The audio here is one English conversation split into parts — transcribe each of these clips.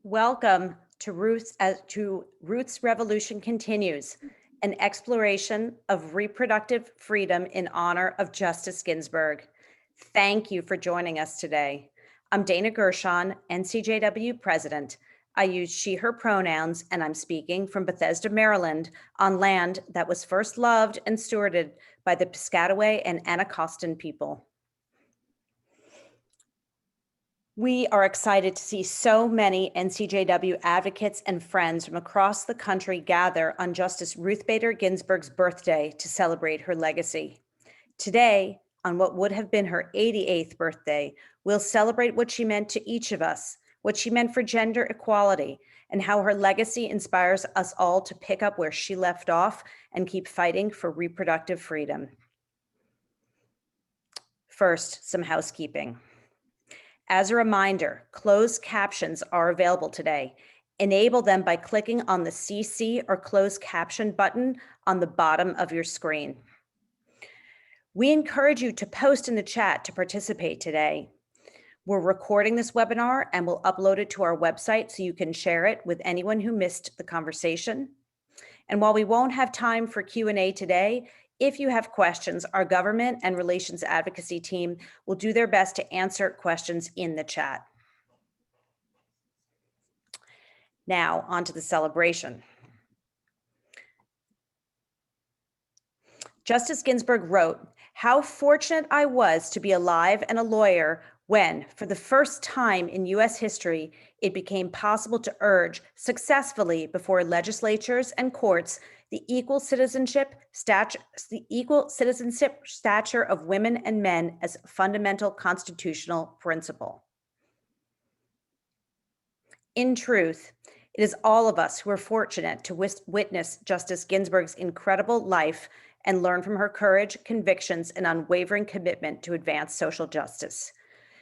Welcome to Ruth's Revolution Continues, an exploration of reproductive freedom in honor of Justice Ginsburg. Thank you for joining us today. I'm Dana Gershon, NCJW President. I use she, her pronouns, and I'm speaking from Bethesda, Maryland, on land that was first loved and stewarded by the Piscataway and Anacostan people. We are excited to see so many NCJW advocates and friends from across the country gather on Justice Ruth Bader Ginsburg's birthday to celebrate her legacy. Today, on what would have been her 88th birthday, we'll celebrate what she meant to each of us, what she meant for gender equality, and how her legacy inspires us all to pick up where she left off and keep fighting for reproductive freedom. First, some housekeeping. As a reminder, closed captions are available today. Enable them by clicking on the CC or closed caption button on the bottom of your screen. We encourage you to post in the chat to participate today. We're recording this webinar and we'll upload it to our website so you can share it with anyone who missed the conversation. And while we won't have time for Q&A today, if you have questions, our Government and Relations Advocacy team will do their best to answer questions in the chat. Now, on to the celebration. Justice Ginsburg wrote, "How fortunate I was to be alive and a lawyer when, for the first time in U.S. history, it became possible to urge successfully before legislatures and courts the equal citizenship stature of women and men as a fundamental constitutional principle." In truth, it is all of us who are fortunate to witness Justice Ginsburg's incredible life and learn from her courage, convictions, and unwavering commitment to advance social justice.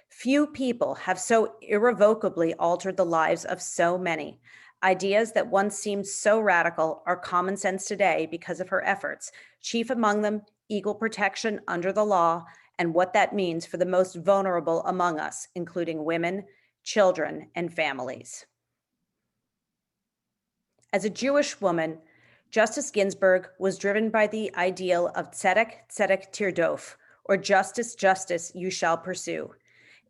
Few people have so irrevocably altered the lives of so many. Ideas that once seemed so radical are common sense today because of her efforts, chief among them equal protection under the law and what that means for the most vulnerable among us, including women, children, and families. As a Jewish woman, Justice Ginsburg was driven by the ideal of tzedek, tzedek tirdof, or justice, justice, you shall pursue.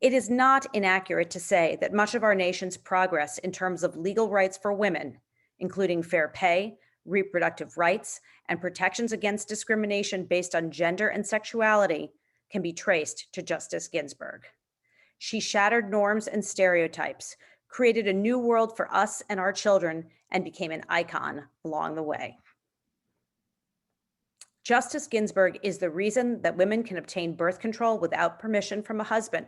It is not inaccurate to say that much of our nation's progress in terms of legal rights for women, including fair pay, reproductive rights, and protections against discrimination based on gender and sexuality, can be traced to Justice Ginsburg. She shattered norms and stereotypes, created a new world for us and our children, and became an icon along the way. Justice Ginsburg is the reason that women can obtain birth control without permission from a husband,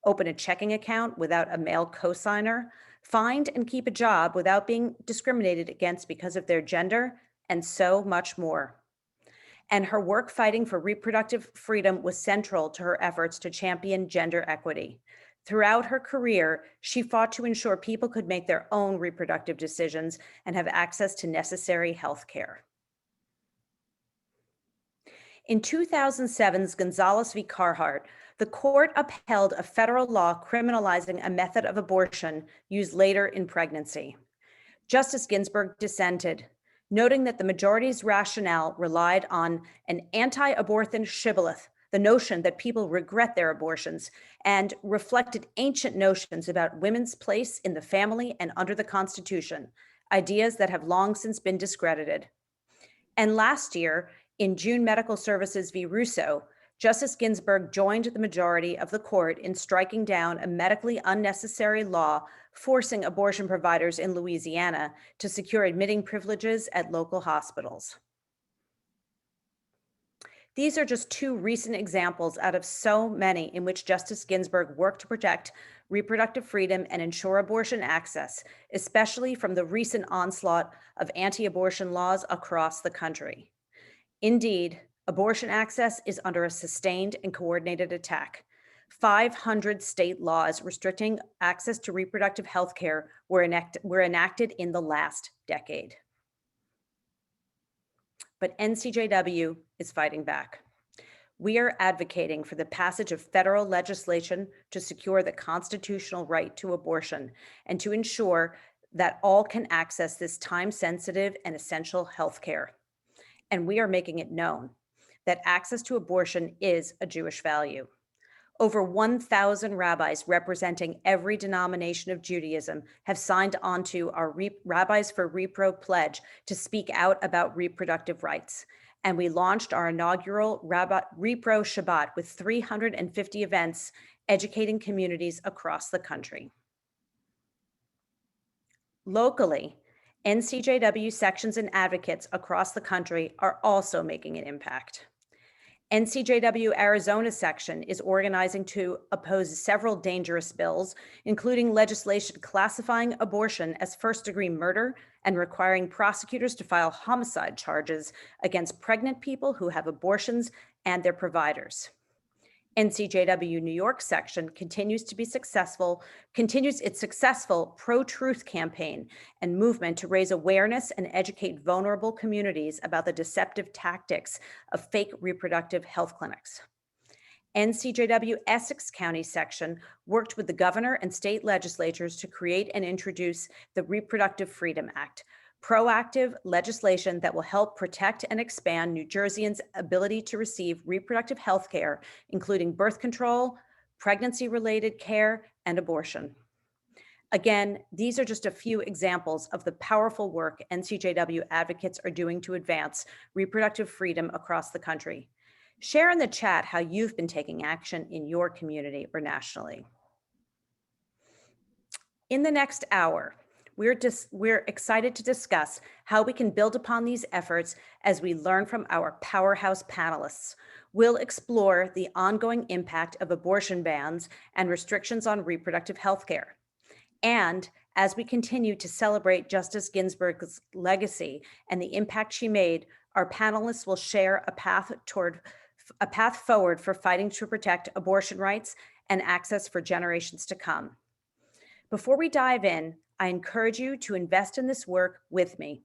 open a checking account without a male cosigner, find and keep a job without being discriminated against because of their gender, and so much more. And her work fighting for reproductive freedom was central to her efforts to champion gender equity. Throughout her career, she fought to ensure people could make their own reproductive decisions and have access to necessary health care. In 2007's Gonzalez v. Carhart, the court upheld a federal law criminalizing a method of abortion used later in pregnancy. Justice Ginsburg dissented, noting that the majority's rationale relied on an anti-abortion shibboleth, the notion that people regret their abortions, and reflected ancient notions about women's place in the family and under the Constitution, ideas that have long since been discredited. And last year, in June Medical Services v. Russo, Justice Ginsburg joined the majority of the court in striking down a medically unnecessary law forcing abortion providers in Louisiana to secure admitting privileges at local hospitals. These are just two recent examples out of so many in which Justice Ginsburg worked to protect reproductive freedom and ensure abortion access, especially from the recent onslaught of anti-abortion laws across the country. Indeed, abortion access is under a sustained and coordinated attack. 500 state laws restricting access to reproductive health care were enacted in the last decade. But NCJW is fighting back. We are advocating for the passage of federal legislation to secure the constitutional right to abortion and to ensure that all can access this time-sensitive and essential health care. And we are making it known that access to abortion is a Jewish value. Over 1,000 rabbis representing every denomination of Judaism have signed onto our Rabbis for Repro pledge to speak out about reproductive rights. And we launched our inaugural Repro Shabbat with 350 events educating communities across the country. Locally, NCJW sections and advocates across the country are also making an impact. NCJW Arizona section is organizing to oppose several dangerous bills, including legislation classifying abortion as first-degree murder and requiring prosecutors to file homicide charges against pregnant people who have abortions and their providers. NCJW New York section continues its successful pro-truth campaign and movement to raise awareness and educate vulnerable communities about the deceptive tactics of fake reproductive health clinics. NCJW Essex County section worked with the governor and state legislatures to create and introduce the Reproductive Freedom Act, proactive legislation that will help protect and expand New Jerseyans' ability to receive reproductive health care, including birth control, pregnancy-related care, and abortion. Again, these are just a few examples of the powerful work NCJW advocates are doing to advance reproductive freedom across the country. Share in the chat how you've been taking action in your community or nationally. In the next hour, we're excited to discuss how we can build upon these efforts as we learn from our powerhouse panelists. We'll explore the ongoing impact of abortion bans and restrictions on reproductive health care. And as we continue to celebrate Justice Ginsburg's legacy and the impact she made, our panelists will share a path forward for fighting to protect abortion rights and access for generations to come. Before we dive in, I encourage you to invest in this work with me.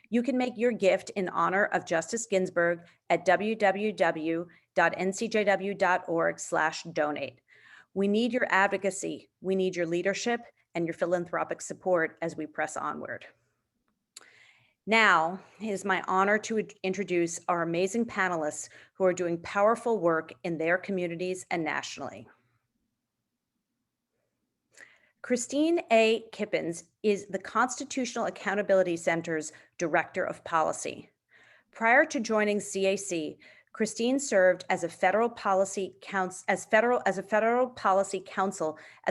You can make your gift in honor of Justice Ginsburg at www.ncjw.org/donate. We need your advocacy, we need your leadership, and your philanthropic support as we press onward. Now, it is my honor to introduce our amazing panelists who are doing powerful work in their communities and nationally. Christine A. Kippens is the Constitutional Accountability Center's Director of Policy. Prior to joining CAC, Christine served as a federal policy counsel at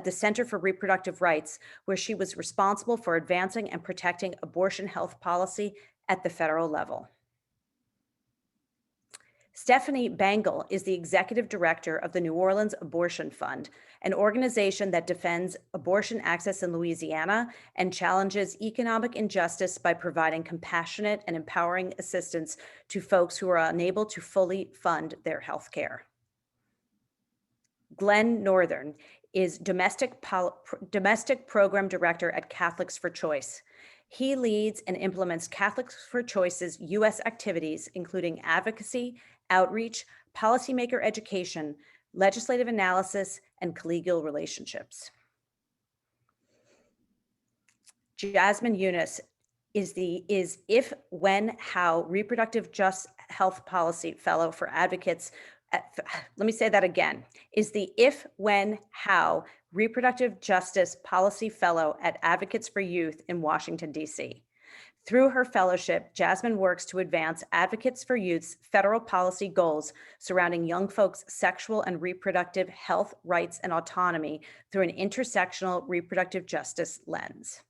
the Center for Reproductive Rights, where she was responsible for advancing and protecting abortion health policy at the federal level. Stephanie Bangle is the executive director of the New Orleans Abortion Fund, an organization that defends abortion access in Louisiana and challenges economic injustice by providing compassionate and empowering assistance to folks who are unable to fully fund their health care. Glenn Northern is domestic program director at Catholics for Choice. He leads and implements Catholics for Choice's U.S. activities, including advocacy, outreach, policymaker education, legislative analysis, and collegial relationships. Jasmine Yunus is If, When, How Reproductive Just Health Policy Fellow for Advocates. Let me say that again. Is the If, When, How Reproductive Justice Policy Fellow at Advocates for Youth in Washington, D.C. Through her fellowship, Jasmine works to advance Advocates for Youth's federal policy goals surrounding young folks' sexual and reproductive health, rights, and autonomy through an intersectional reproductive justice lens.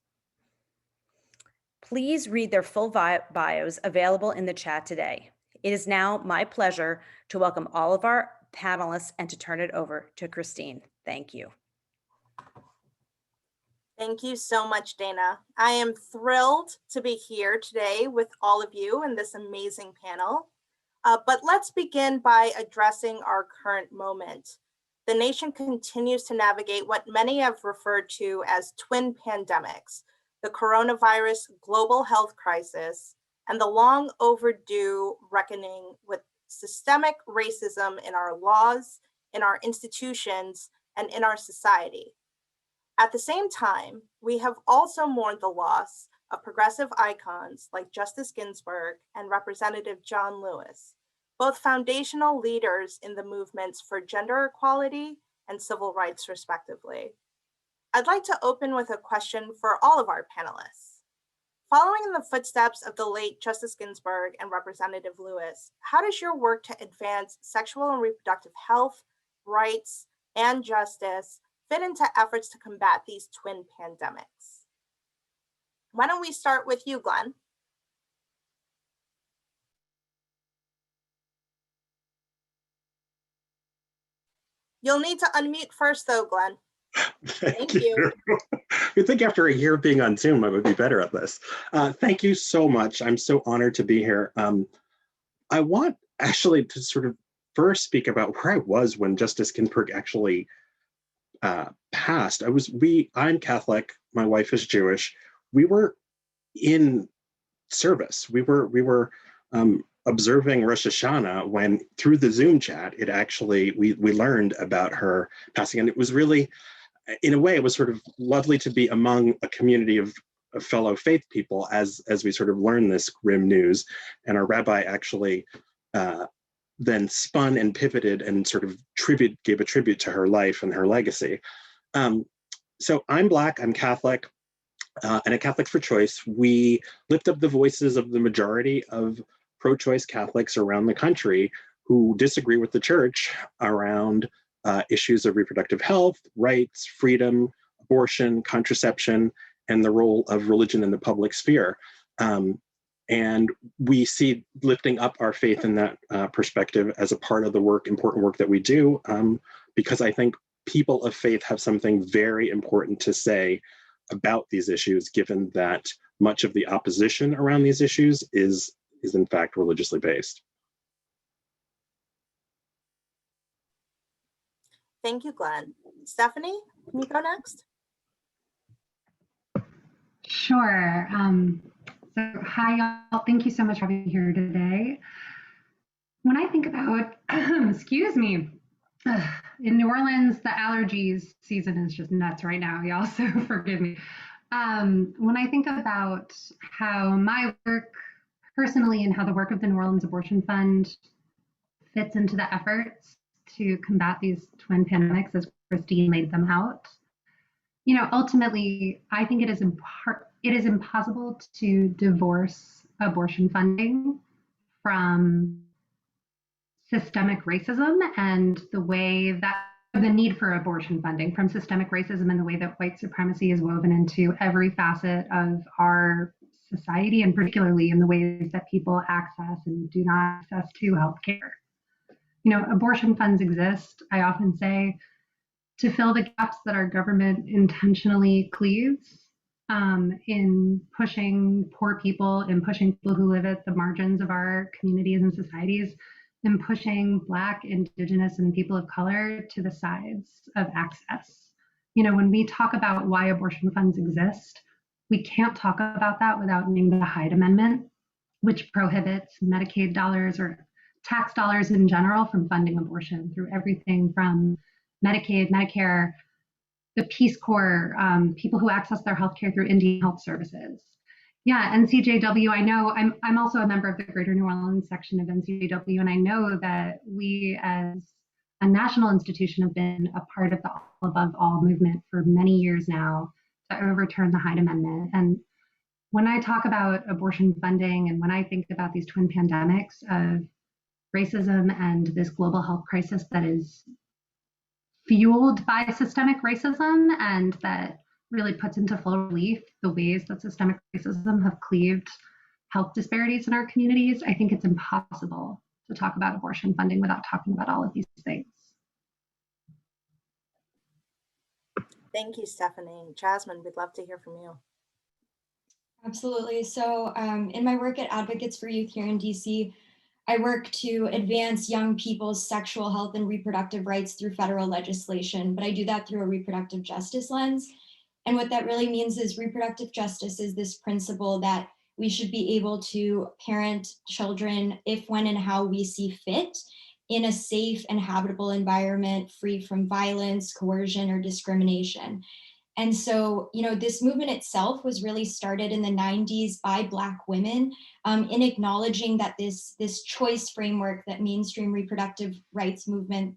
Please read their full bios available in the chat today. It is now my pleasure to welcome all of our panelists and to turn it over to Christine. Thank you. Thank you so much, Dana. I am thrilled to be here today with all of you in this amazing panel. But let's begin by addressing our current moment. The nation continues to navigate what many have referred to as twin pandemics, the coronavirus global health crisis, and the long overdue reckoning with systemic racism in our laws, in our institutions, and in our society. At the same time, we have also mourned the loss of progressive icons like Justice Ginsburg and Representative John Lewis, both foundational leaders in the movements for gender equality and civil rights, respectively. I'd like to open with a question for all of our panelists. Following in the footsteps of the late Justice Ginsburg and Representative Lewis, how does your work to advance sexual and reproductive health, rights, and justice fit into efforts to combat these twin pandemics? Why don't we start with you, Glenn? You'll need to unmute first though, Glenn. Thank you. I think after a year of being on Zoom, I would be better at this. Thank you so much. I'm so honored to be here. I want actually to sort of first speak about where I was when Justice Ginsburg actually passed. I'm Catholic, my wife is Jewish. We were in service. We were observing Rosh Hashanah when through the Zoom chat, we learned about her passing. And it was really, in a way, it was sort of lovely to be among a community of fellow faith people as we sort of learned this grim news. And our rabbi actually then spun and pivoted and sort of gave a tribute to her life and her legacy. So I'm Black, I'm Catholic, and a Catholic for Choice. We lift up the voices of the majority of pro-choice Catholics around the country who disagree with the church around issues of reproductive health, rights, freedom, abortion, contraception, and the role of religion in the public sphere. And we see lifting up our faith in that perspective as a part of the important work that we do, because I think people of faith have something very important to say about these issues, given that much of the opposition around these issues is in fact religiously based. Thank you, Glenn. Stephanie, can you go next? Sure. So hi, y'all. Thank you so much for having me here today. When I think about, excuse me, in New Orleans, the allergies season is just nuts right now, y'all, so forgive me. When I think about how my work personally and how the work of the New Orleans Abortion Fund fits into the efforts to combat these twin pandemics as Christine laid them out, ultimately, I think it is impossible to divorce abortion funding from systemic racism and the need for abortion funding, from systemic racism and the way that white supremacy is woven into every facet of our society, and particularly in the ways that people access and do not access to healthcare. Abortion funds exist, I often say, to fill the gaps that our government intentionally cleaves in pushing poor people, in pushing people who live at the margins of our communities and societies, in pushing Black, Indigenous, and people of color to the sides of access. When we talk about why abortion funds exist, we can't talk about that without naming the Hyde Amendment, which prohibits Medicaid dollars or tax dollars in general from funding abortion through everything from Medicaid, Medicare, the Peace Corps, people who access their healthcare through Indian Health Services. Yeah, NCJW, I know, I'm also a member of the Greater New Orleans section of NCJW, and I know that we as a national institution have been a part of the All Above All movement for many years now to overturn the Hyde Amendment. And when I talk about abortion funding and when I think about these twin pandemics of racism and this global health crisis that is fueled by systemic racism and that really puts into full relief the ways that systemic racism have cleaved health disparities in our communities, I think it's impossible to talk about abortion funding without talking about all of these things. Thank you, Stephanie. Jasmine, we'd love to hear from you. Absolutely. So in my work at Advocates for Youth here in DC, I work to advance young people's sexual health and reproductive rights through federal legislation, but I do that through a reproductive justice lens. And what that really means is reproductive justice is this principle that we should be able to parent children if, when, and how we see fit in a safe and habitable environment free from violence, coercion, or discrimination. And so, this movement itself was really started in the 90s by Black women in acknowledging that this choice framework that mainstream reproductive rights movement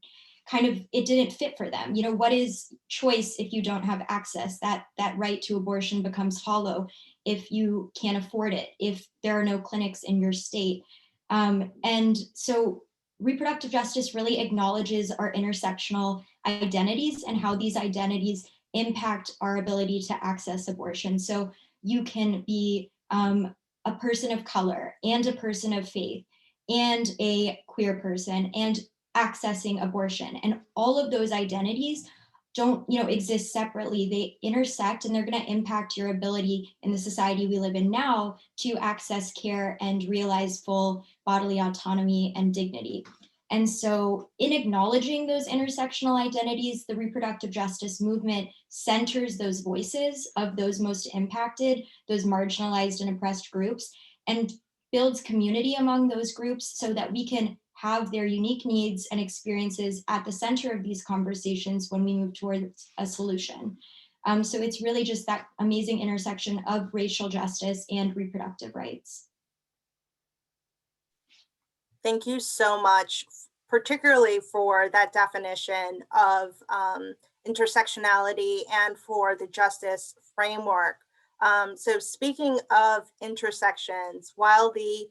it didn't fit for them. What is choice if you don't have access? That right to abortion becomes hollow if you can't afford it, if there are no clinics in your state. And so reproductive justice really acknowledges our intersectional identities and how these identities impact our ability to access abortion. So you can be a person of color and a person of faith and a queer person and accessing abortion. And all of those identities don't exist separately. They intersect, and they're going to impact your ability in the society we live in now to access care and realize full bodily autonomy and dignity. And so in acknowledging those intersectional identities, the reproductive justice movement centers those voices of those most impacted, those marginalized and oppressed groups, and builds community among those groups so that we can have their unique needs and experiences at the center of these conversations when we move towards a solution. So it's really just that amazing intersection of racial justice and reproductive rights. Thank you so much, particularly for that definition of intersectionality and for the justice framework. So speaking of intersections, while the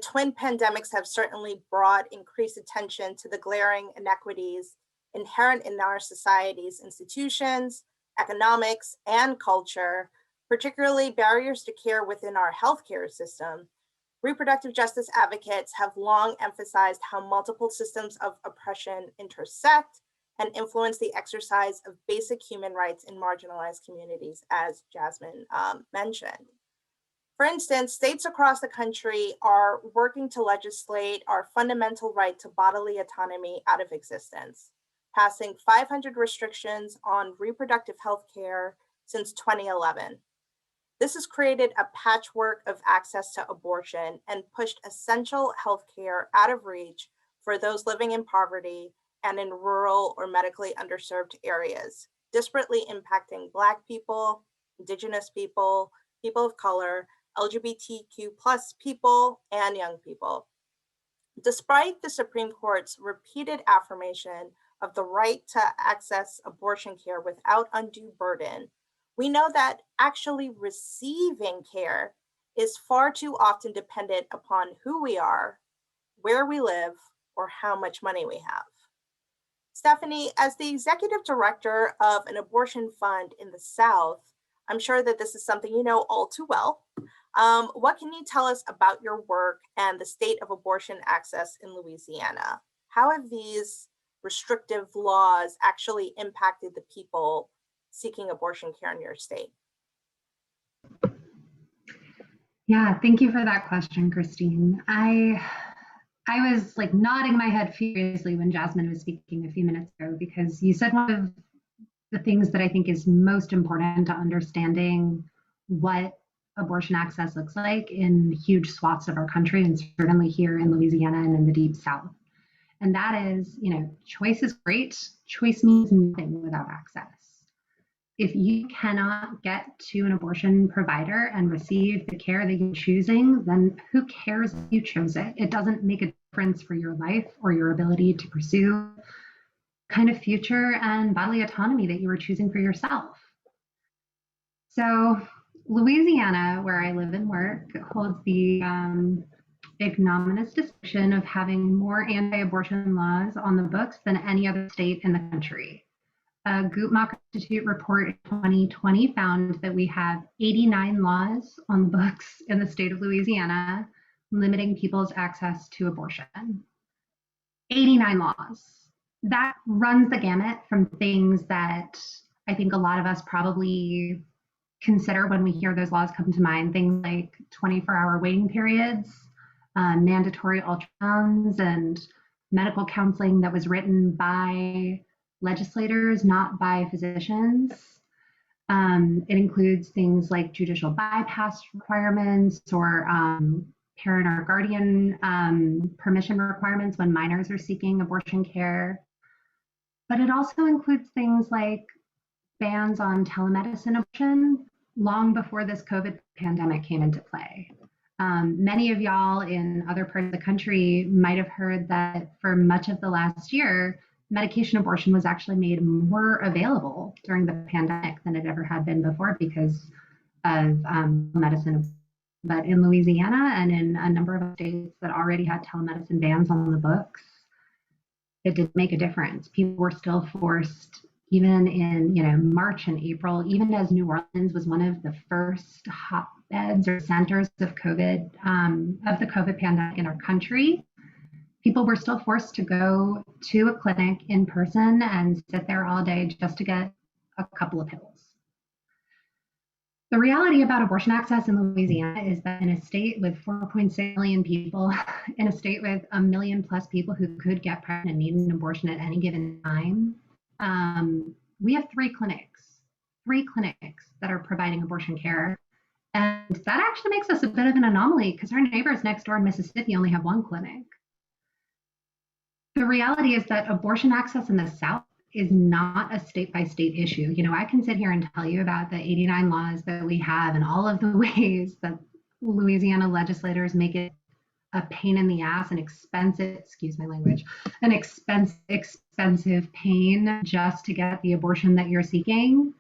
twin pandemics have certainly brought increased attention to the glaring inequities inherent in our society's institutions, economics, and culture, particularly barriers to care within our healthcare system, reproductive justice advocates have long emphasized how multiple systems of oppression intersect and influence the exercise of basic human rights in marginalized communities, as Jasmine mentioned. For instance, states across the country are working to legislate our fundamental right to bodily autonomy out of existence, passing 500 restrictions on reproductive health care since 2011. This has created a patchwork of access to abortion and pushed essential health care out of reach for those living in poverty and in rural or medically underserved areas, disparately impacting Black people, Indigenous people, people of color, LGBTQ+ people, and young people. Despite the Supreme Court's repeated affirmation of the right to access abortion care without undue burden, we know that actually receiving care is far too often dependent upon who we are, where we live, or how much money we have. Stephanie, as the executive director of an abortion fund in the South, I'm sure that this is something you know all too well. What can you tell us about your work and the state of abortion access in Louisiana? How have these restrictive laws actually impacted the people seeking abortion care in your state? Yeah, thank you for that question, Christine. I was like nodding my head furiously when Jasmine was speaking a few minutes ago, because you said one of the things that I think is most important to understanding what abortion access looks like in huge swaths of our country, and certainly here in Louisiana and in the Deep South. And that is, choice is great. Choice means nothing without access. If you cannot get to an abortion provider and receive the care that you're choosing, then who cares if you chose it? It doesn't make a difference for your life or your ability to pursue kind of future and bodily autonomy that you were choosing for yourself. So Louisiana, where I live and work, holds the ignominious distinction of having more anti-abortion laws on the books than any other state in the country. A Guttmacher Institute report in 2020 found that we have 89 laws on the books in the state of Louisiana limiting people's access to abortion. 89 laws. That runs the gamut from things that I think a lot of us probably consider when we hear those laws come to mind, things like 24-hour waiting periods, mandatory ultrasounds, and medical counseling that was written by legislators, not by physicians. It includes things like judicial bypass requirements or parent or guardian permission requirements when minors are seeking abortion care. But it also includes things like bans on telemedicine abortion long before this COVID pandemic came into play. Many of y'all in other parts of the country might have heard that for much of the last year, medication abortion was actually made more available during the pandemic than it ever had been before because of medicine. But in Louisiana and in a number of states that already had telemedicine bans on the books, it did make a difference. People were still forced, even in March and April, even as New Orleans was one of the first hotbeds or centers of COVID, of the COVID pandemic in our country. People were still forced to go to a clinic in person and sit there all day just to get a couple of pills. The reality about abortion access in Louisiana is that in a state with 4.6 million people, in a state with 1 million plus people who could get pregnant and need an abortion at any given time, we have three clinics that are providing abortion care. And that actually makes us a bit of an anomaly because our neighbors next door in Mississippi only have one clinic. The reality is that abortion access in the South is not a state-by-state issue. I can sit here and tell you about the 89 laws that we have and all of the ways that Louisiana legislators make it a pain in the ass and expensive, excuse my language, an expensive pain just to get the abortion that you're seeking.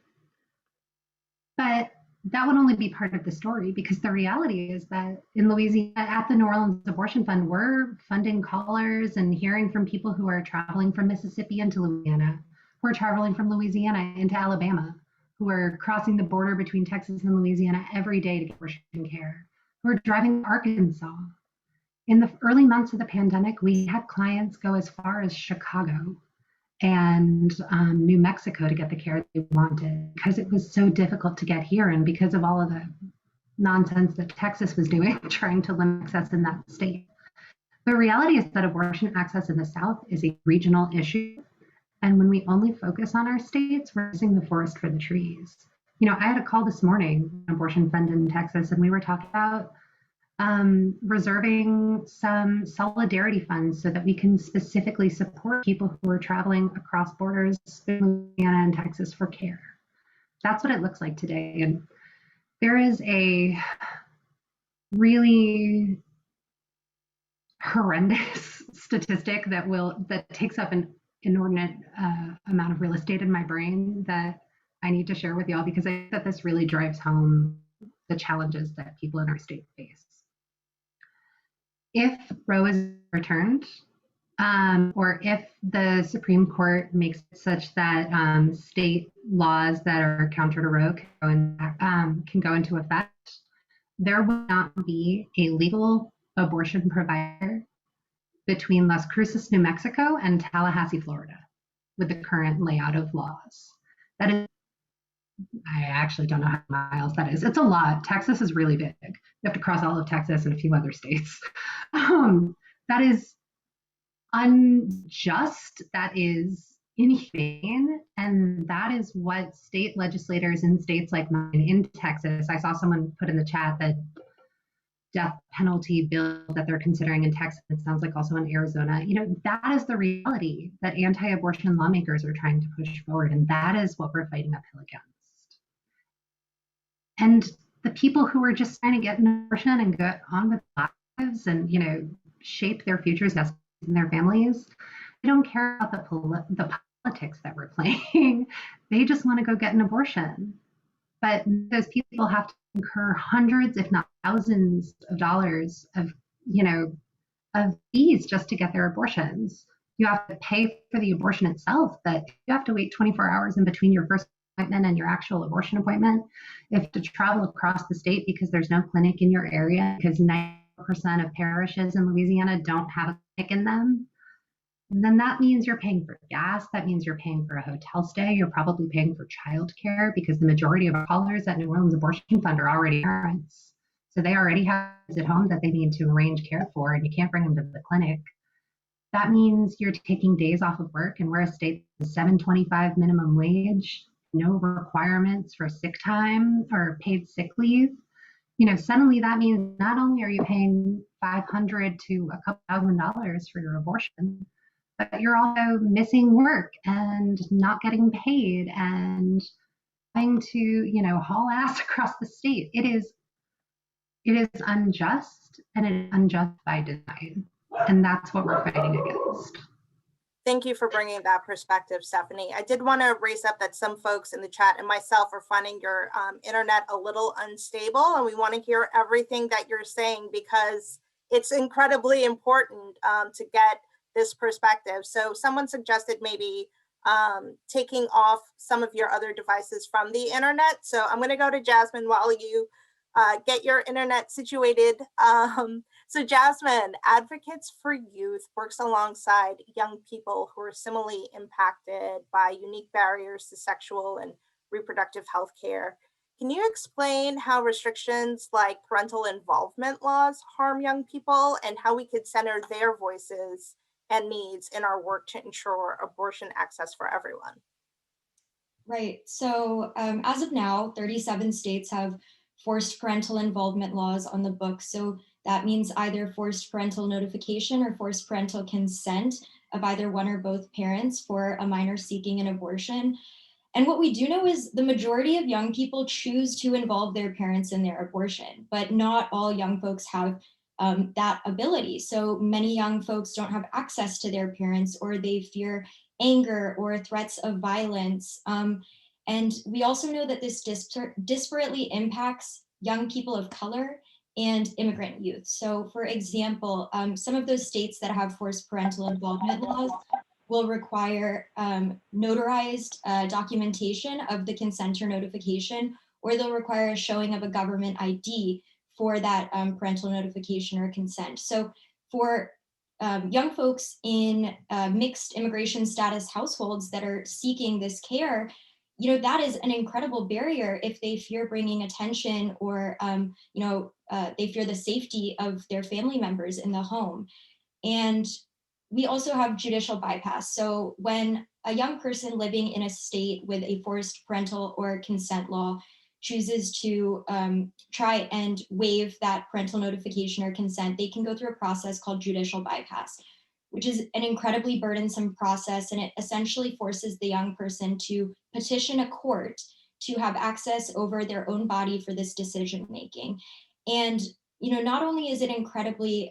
But that would only be part of the story, because the reality is that in Louisiana, at the New Orleans Abortion Fund, we're funding callers and hearing from people who are traveling from Mississippi into Louisiana, who are traveling from Louisiana into Alabama, who are crossing the border between Texas and Louisiana every day to get abortion care, who are driving to Arkansas. In the early months of the pandemic, we had clients go as far as Chicago and New Mexico to get the care they wanted because it was so difficult to get here, and because of all of the nonsense that Texas was doing, trying to limit access in that state. The reality is that abortion access in the South is a regional issue. And when we only focus on our states, we're missing the forest for the trees. I had a call this morning, an abortion fund in Texas, and we were talking about reserving some solidarity funds so that we can specifically support people who are traveling across borders in Louisiana and Texas for care. That's what it looks like today. And there is a really horrendous statistic that takes up an inordinate amount of real estate in my brain that I need to share with y'all, because I think that this really drives home the challenges that people in our state face. If Roe is overturned, or if the Supreme Court makes it such that state laws that are counter to Roe can go into effect, there will not be a legal abortion provider between Las Cruces, New Mexico, and Tallahassee, Florida, with the current layout of laws. That is, I actually don't know how many miles that is. It's a lot. Texas is really big. You have to cross all of Texas and a few other states. That is unjust. That is inhumane. And that is what state legislators in states like mine in Texas, I saw someone put in the chat that death penalty bill that they're considering in Texas, it sounds like also in Arizona. That is the reality that anti-abortion lawmakers are trying to push forward. And that is what we're fighting uphill against. And the people who are just trying to get an abortion and get on with lives and, shape their futures and their families, they don't care about the politics that we're playing. They just want to go get an abortion. But those people have to incur hundreds, if not thousands of dollars of fees just to get their abortions. You have to pay for the abortion itself, but you have to wait 24 hours in between your first appointment and your actual abortion appointment. You have to travel across the state because there's no clinic in your area, because 90% of parishes in Louisiana don't have a clinic in them. And then that means you're paying for gas. That means you're paying for a hotel stay. You're probably paying for childcare, because the majority of our callers at New Orleans Abortion Fund are already parents. So they already have kids at home that they need to arrange care for, and you can't bring them to the clinic. That means you're taking days off of work, and we're a state with $7.25 minimum wage, no requirements for sick time or paid sick leave. Suddenly that means not only are you paying $500 to a couple $1,000 for your abortion, but you're also missing work and not getting paid and trying to, haul ass across the state. It is unjust, and it is unjust by design. And that's what we're fighting against. Thank you for bringing that perspective, Stephanie. I did want to raise up that some folks in the chat and myself are finding your internet a little unstable, and we want to hear everything that you're saying because it's incredibly important to get this perspective. So someone suggested maybe taking off some of your other devices from the internet. So I'm going to go to Jasmine while you get your internet situated. So Jasmine, Advocates for Youth works alongside young people who are similarly impacted by unique barriers to sexual and reproductive health care. Can you explain how restrictions like parental involvement laws harm young people and how we could center their voices and needs in our work to ensure abortion access for everyone? Right. So as of now, 37 states have forced parental involvement laws on the books. So that means either forced parental notification or forced parental consent of either one or both parents for a minor seeking an abortion. And what we do know is the majority of young people choose to involve their parents in their abortion, but not all young folks have that ability. So many young folks don't have access to their parents, or they fear anger or threats of violence. And we also know that this disparately impacts young people of color and immigrant youth. So for example, some of those states that have forced parental involvement laws will require notarized documentation of the consent or notification, or they'll require a showing of a government ID for that parental notification or consent. So for young folks in mixed immigration status households that are seeking this care, that is an incredible barrier if they fear bringing attention or, they fear the safety of their family members in the home. And we also have judicial bypass. So when a young person living in a state with a forced parental or consent law chooses to try and waive that parental notification or consent, they can go through a process called judicial bypass, which is an incredibly burdensome process. And it essentially forces the young person to petition a court to have access over their own body for this decision making. And, not only is it incredibly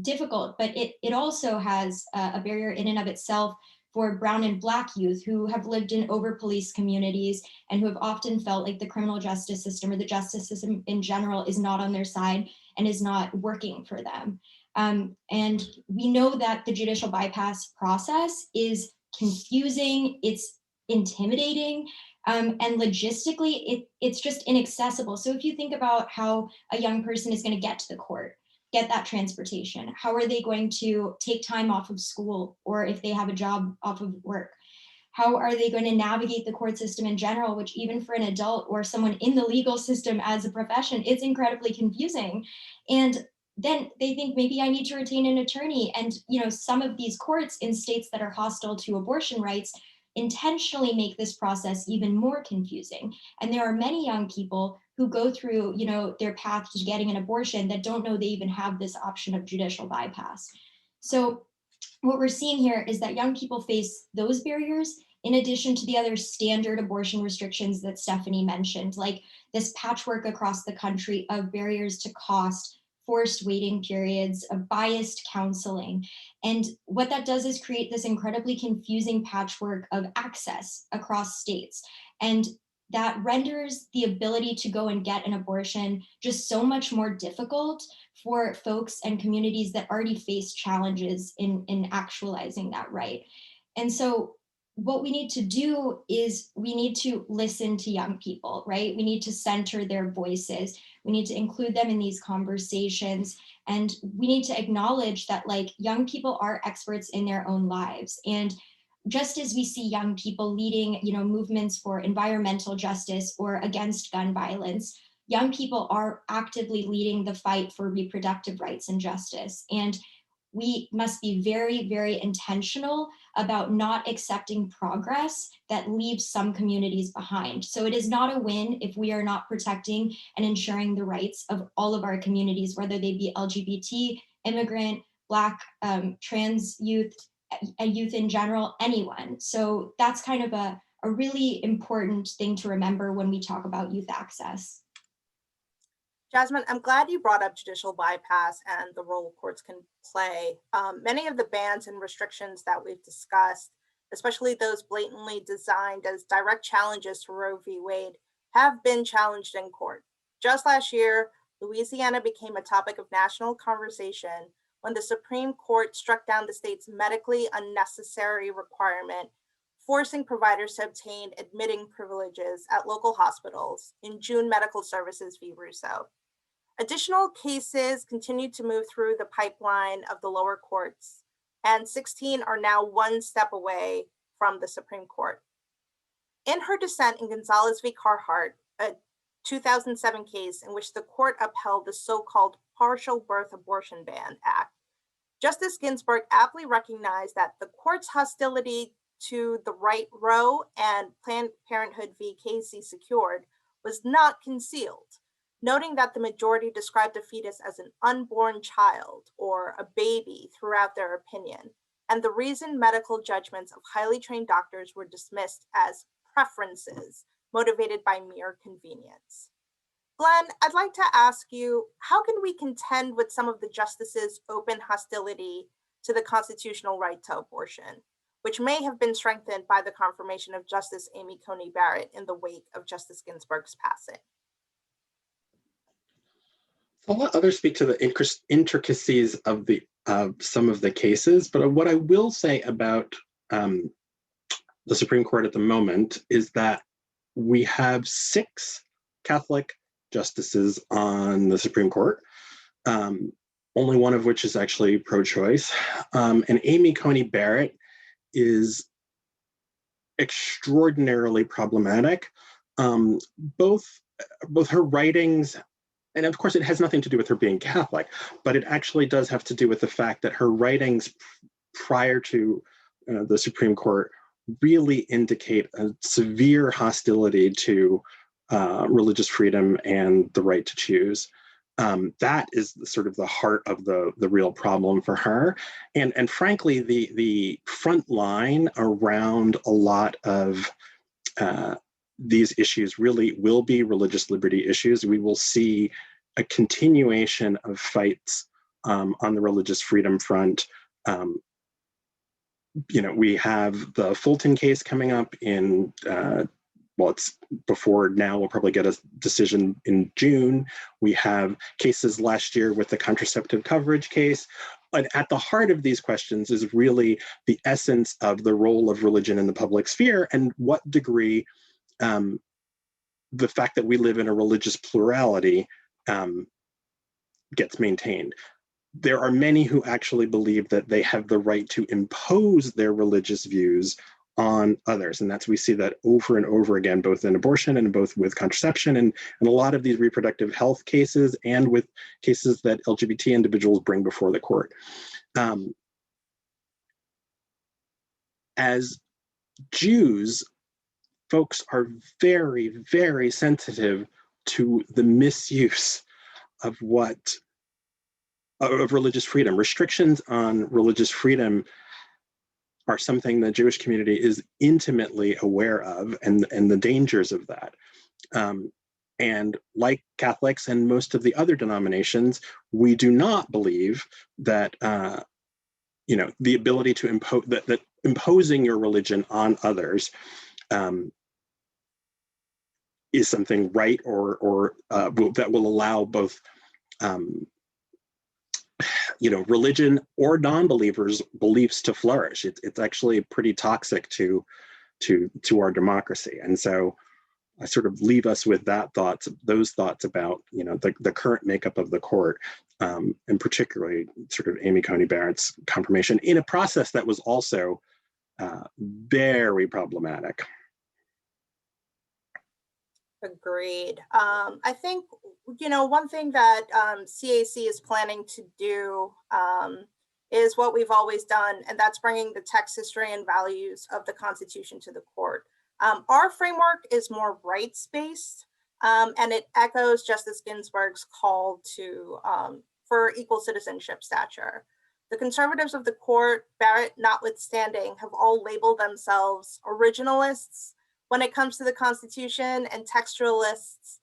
difficult, but it also has a barrier in and of itself for brown and Black youth who have lived in over-policed communities and who have often felt like the criminal justice system or the justice system in general is not on their side and is not working for them. And we know that the judicial bypass process is confusing, it's intimidating, and logistically, it's just inaccessible. So if you think about how a young person is going to get to the court, get that transportation, how are they going to take time off of school, or if they have a job, off of work? How are they going to navigate the court system in general, which even for an adult or someone in the legal system as a profession, it's incredibly confusing. And then they think maybe I need to retain an attorney. And, some of these courts in states that are hostile to abortion rights intentionally make this process even more confusing. And there are many young people who go through, their path to getting an abortion that don't know they even have this option of judicial bypass. So what we're seeing here is that young people face those barriers in addition to the other standard abortion restrictions that Stephanie mentioned, like this patchwork across the country of barriers to cost, forced waiting periods, of biased counseling. And what that does is create this incredibly confusing patchwork of access across states. And that renders the ability to go and get an abortion just so much more difficult for folks and communities that already face challenges in actualizing that right. And so what we need to do is we need to listen to young people, right? We need to center their voices. We need to include them in these conversations. And we need to acknowledge that young people are experts in their own lives. And just as we see young people leading, movements for environmental justice or against gun violence, young people are actively leading the fight for reproductive rights and justice. And we must be very, very intentional about not accepting progress that leaves some communities behind. So it is not a win if we are not protecting and ensuring the rights of all of our communities, whether they be LGBT, immigrant, Black, trans youth, youth in general, anyone. So that's kind of a a really important thing to remember when we talk about youth access. Jasmine, I'm glad you brought up judicial bypass and the role courts can play. Many of the bans and restrictions that we've discussed, especially those blatantly designed as direct challenges to Roe v. Wade, have been challenged in court. Just last year, Louisiana became a topic of national conversation when the Supreme Court struck down the state's medically unnecessary requirement, forcing providers to obtain admitting privileges at local hospitals in June Medical Services v. Russo. Additional cases continue to move through the pipeline of the lower courts, and 16 are now one step away from the Supreme Court. In her dissent in Gonzalez v. Carhart, a 2007 case in which the court upheld the so-called Partial Birth Abortion Ban Act, Justice Ginsburg aptly recognized that the court's hostility to the right Roe and Planned Parenthood v. Casey secured was not concealed, noting that the majority described a fetus as an unborn child or a baby throughout their opinion, and the reason medical judgments of highly trained doctors were dismissed as preferences motivated by mere convenience. Glenn, I'd like to ask you, how can we contend with some of the justices' open hostility to the constitutional right to abortion, which may have been strengthened by the confirmation of Justice Amy Coney Barrett in the wake of Justice Ginsburg's passing? I'll let others speak to the intricacies of some of the cases, but what I will say about the Supreme Court at the moment is that we have 6 Catholic justices on the Supreme Court, only one of which is actually pro-choice, and Amy Coney Barrett is extraordinarily problematic. Both her writings, and of course it has nothing to do with her being Catholic, but it actually does have to do with the fact that her writings prior to the Supreme Court really indicate a severe hostility to religious freedom and the right to choose. That is sort of the heart of the real problem for her. And frankly, the front line around a lot of these issues really will be religious liberty issues. We will see a continuation of fights on the religious freedom front. We have the Fulton case coming up in, well, it's before now, we'll probably get a decision in June. We have cases last year with the contraceptive coverage case. And at the heart of these questions is really the essence of the role of religion in the public sphere and what degree the fact that we live in a religious plurality gets maintained. There are many who actually believe that they have the right to impose their religious views on others. And we see that over and over again, both in abortion and both with contraception and a lot of these reproductive health cases and with cases that LGBT individuals bring before the court. As Jews, folks are very, very sensitive to the misuse of religious freedom. Restrictions on religious freedom are something the Jewish community is intimately aware of, and the dangers of that. And like Catholics and most of the other denominations, we do not believe that the ability to impose that imposing your religion on others is something right or that will allow both religion or non-believers' beliefs to flourish. It's actually pretty toxic to our democracy. And so I sort of leave us with those thoughts about the current makeup of the court, and particularly sort of Amy Coney Barrett's confirmation in a process that was also very problematic. Agreed. I think, one thing that CAC is planning to do is what we've always done, and that's bringing the text, history, and values of the Constitution to the court. Our framework is more rights-based, and it echoes Justice Ginsburg's call for equal citizenship stature. The conservatives of the court, Barrett notwithstanding, have all labeled themselves originalists, when it comes to the Constitution, and textualists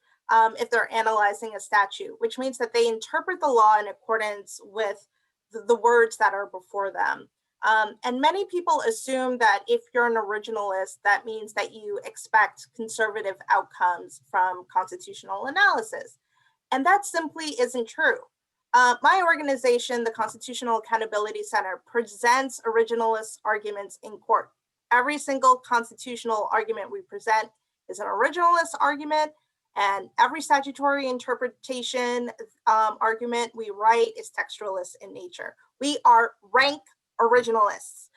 if they're analyzing a statute, which means that they interpret the law in accordance with the words that are before them. And many people assume that if you're an originalist, that means that you expect conservative outcomes from constitutional analysis. And that simply isn't true. My organization, the Constitutional Accountability Center, presents originalist arguments in court. Every single constitutional argument we present is an originalist argument, and every statutory interpretation argument we write is textualist in nature. We are rank originalists.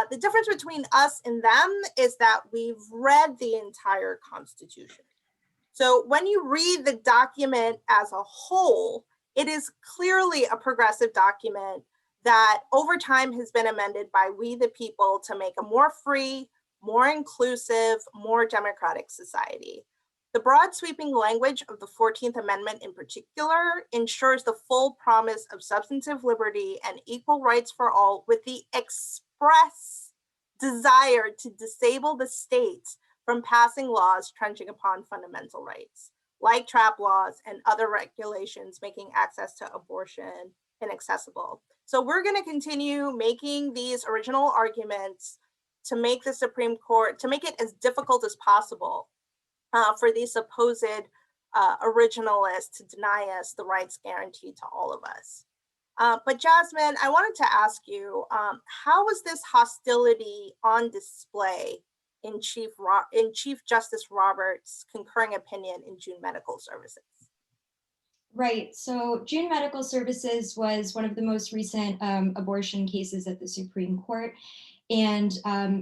The difference between us and them is that we've read the entire Constitution. So when you read the document as a whole, it is clearly a progressive document that over time has been amended by we the people to make a more free, more inclusive, more democratic society. The broad sweeping language of the 14th Amendment in particular ensures the full promise of substantive liberty and equal rights for all, with the express desire to disable the states from passing laws trenching upon fundamental rights, like trap laws and other regulations making access to abortion inaccessible. So we're going to continue making these original arguments to make the Supreme Court, to make it as difficult as possible for these supposed originalists to deny us the rights guaranteed to all of us. But Jasmine, I wanted to ask you, how was this hostility on display in Chief Justice Roberts' concurring opinion in June Medical Services? Right. So June Medical Services was one of the most recent abortion cases at the Supreme Court. And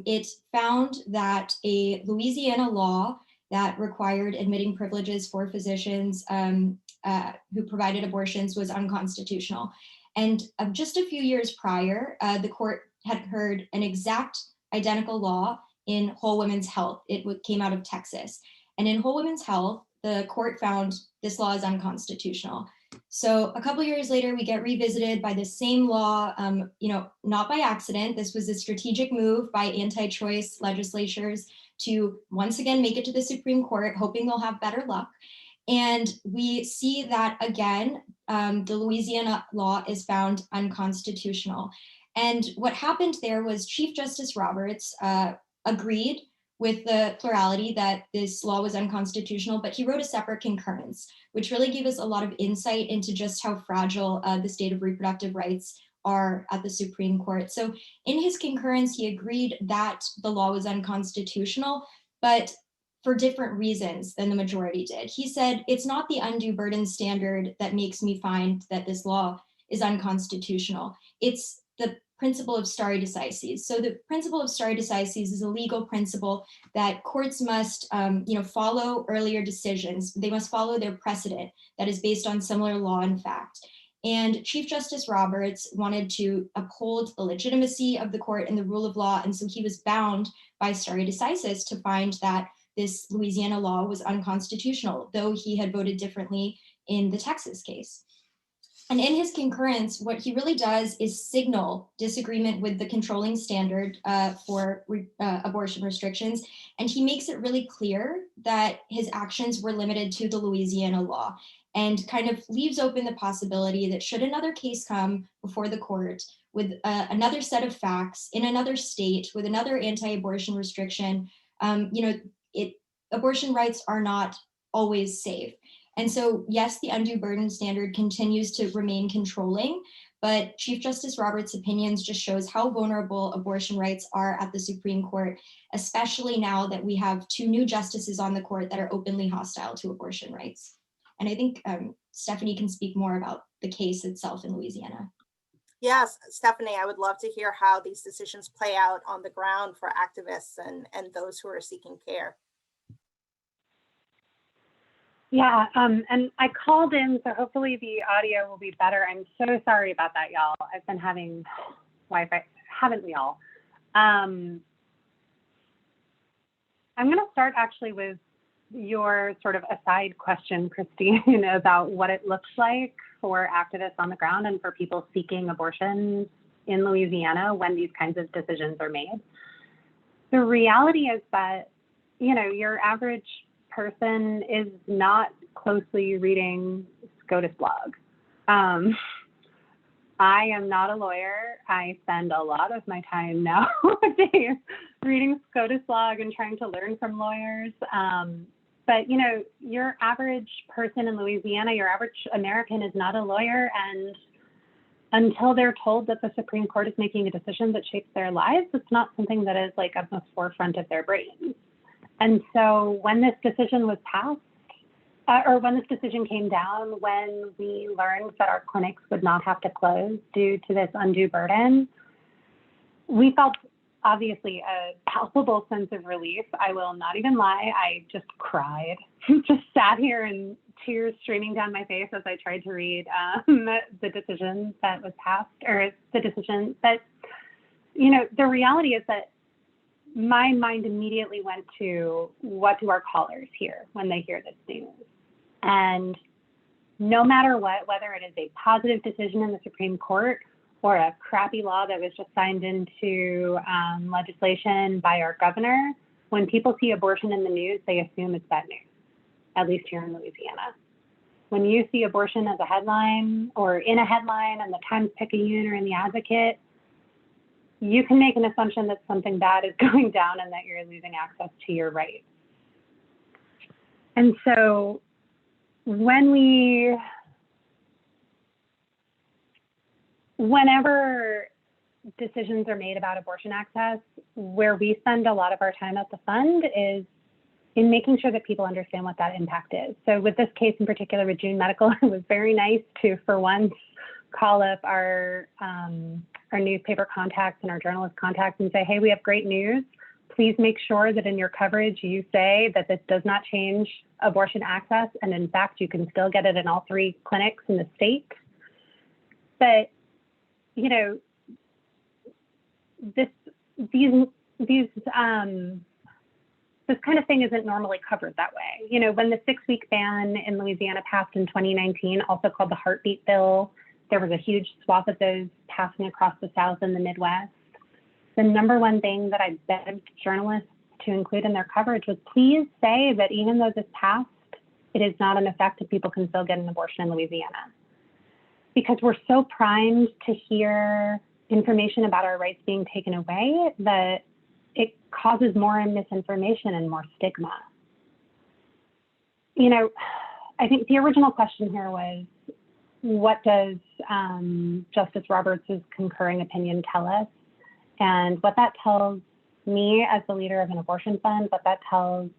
it found that a Louisiana law that required admitting privileges for physicians who provided abortions was unconstitutional. And just a few years prior, the court had heard an exact identical law in Whole Women's Health. It came out of Texas. And in Whole Women's Health, the court found this law is unconstitutional. So a couple years later, we get revisited by the same law, not by accident. This was a strategic move by anti-choice legislatures to once again make it to the Supreme Court, hoping they'll have better luck. And we see that again, the Louisiana law is found unconstitutional. And what happened there was Chief Justice Roberts agreed with the plurality that this law was unconstitutional, but he wrote a separate concurrence, which really gave us a lot of insight into just how fragile the state of reproductive rights are at the Supreme Court. So in his concurrence, he agreed that the law was unconstitutional, but for different reasons than the majority did. He said, it's not the undue burden standard that makes me find that this law is unconstitutional. It's the principle of stare decisis. So the principle of stare decisis is a legal principle that courts must follow earlier decisions. They must follow their precedent that is based on similar law and fact. And Chief Justice Roberts wanted to uphold the legitimacy of the court and the rule of law. And so he was bound by stare decisis to find that this Louisiana law was unconstitutional, though he had voted differently in the Texas case. And in his concurrence, what he really does is signal disagreement with the controlling standard for abortion restrictions. And he makes it really clear that his actions were limited to the Louisiana law, and kind of leaves open the possibility that should another case come before the court with another set of facts in another state with another anti-abortion restriction, abortion rights are not always safe. And so, yes, the undue burden standard continues to remain controlling, but Chief Justice Roberts' opinions just shows how vulnerable abortion rights are at the Supreme Court, especially now that we have 2 new justices on the court that are openly hostile to abortion rights. And I think Stephanie can speak more about the case itself in Louisiana. Yes, Stephanie, I would love to hear how these decisions play out on the ground for activists and those who are seeking care. Yeah, and I called in, so hopefully the audio will be better. I'm so sorry about that, y'all. I've been having Wi-Fi, haven't we all? I'm going to start actually with your sort of aside question, Christine, about what it looks like for activists on the ground and for people seeking abortions in Louisiana when these kinds of decisions are made. The reality is that, your average person is not closely reading SCOTUS blog. I am not a lawyer. I spend a lot of my time nowadays reading SCOTUS blog and trying to learn from lawyers. But your average person in Louisiana, your average American is not a lawyer, and until they're told that the Supreme Court is making a decision that shapes their lives, it's not something that is like at the forefront of their brains. And so when this decision was passed, or when this decision came down, when we learned that our clinics would not have to close due to this undue burden, we felt obviously a palpable sense of relief. I will not even lie, I just cried. Just sat here and tears streaming down my face as I tried to read the decision that was passed, or the decision that, the reality is that my mind immediately went to, what do our callers hear when they hear this news? And no matter what, whether it is a positive decision in the Supreme Court or a crappy law that was just signed into legislation by our governor, when people see abortion in the news, they assume it's bad news, at least here in Louisiana. When you see abortion as a headline or in a headline in the Times-Picayune or in the Advocate, you can make an assumption that something bad is going down and that you're losing access to your rights. And so whenever decisions are made about abortion access, where we spend a lot of our time at the fund is in making sure that people understand what that impact is. So with this case in particular with June Medical, it was very nice to, for once, call up our newspaper contacts and our journalist contacts and say, hey, we have great news. Please make sure that in your coverage you say that this does not change abortion access, and in fact, you can still get it in all 3 clinics in the state. But this kind of thing isn't normally covered that way. When the 6-week ban in Louisiana passed in 2019, also called the Heartbeat Bill, there was a huge swath of those passing across the South and the Midwest. The number one thing that I begged journalists to include in their coverage was, please say that even though this passed, it is not an effect that people can still get an abortion in Louisiana. Because we're so primed to hear information about our rights being taken away that it causes more misinformation and more stigma. I think the original question here was, what does Justice Roberts' concurring opinion tell us? And what that tells me as the leader of an abortion fund, what that tells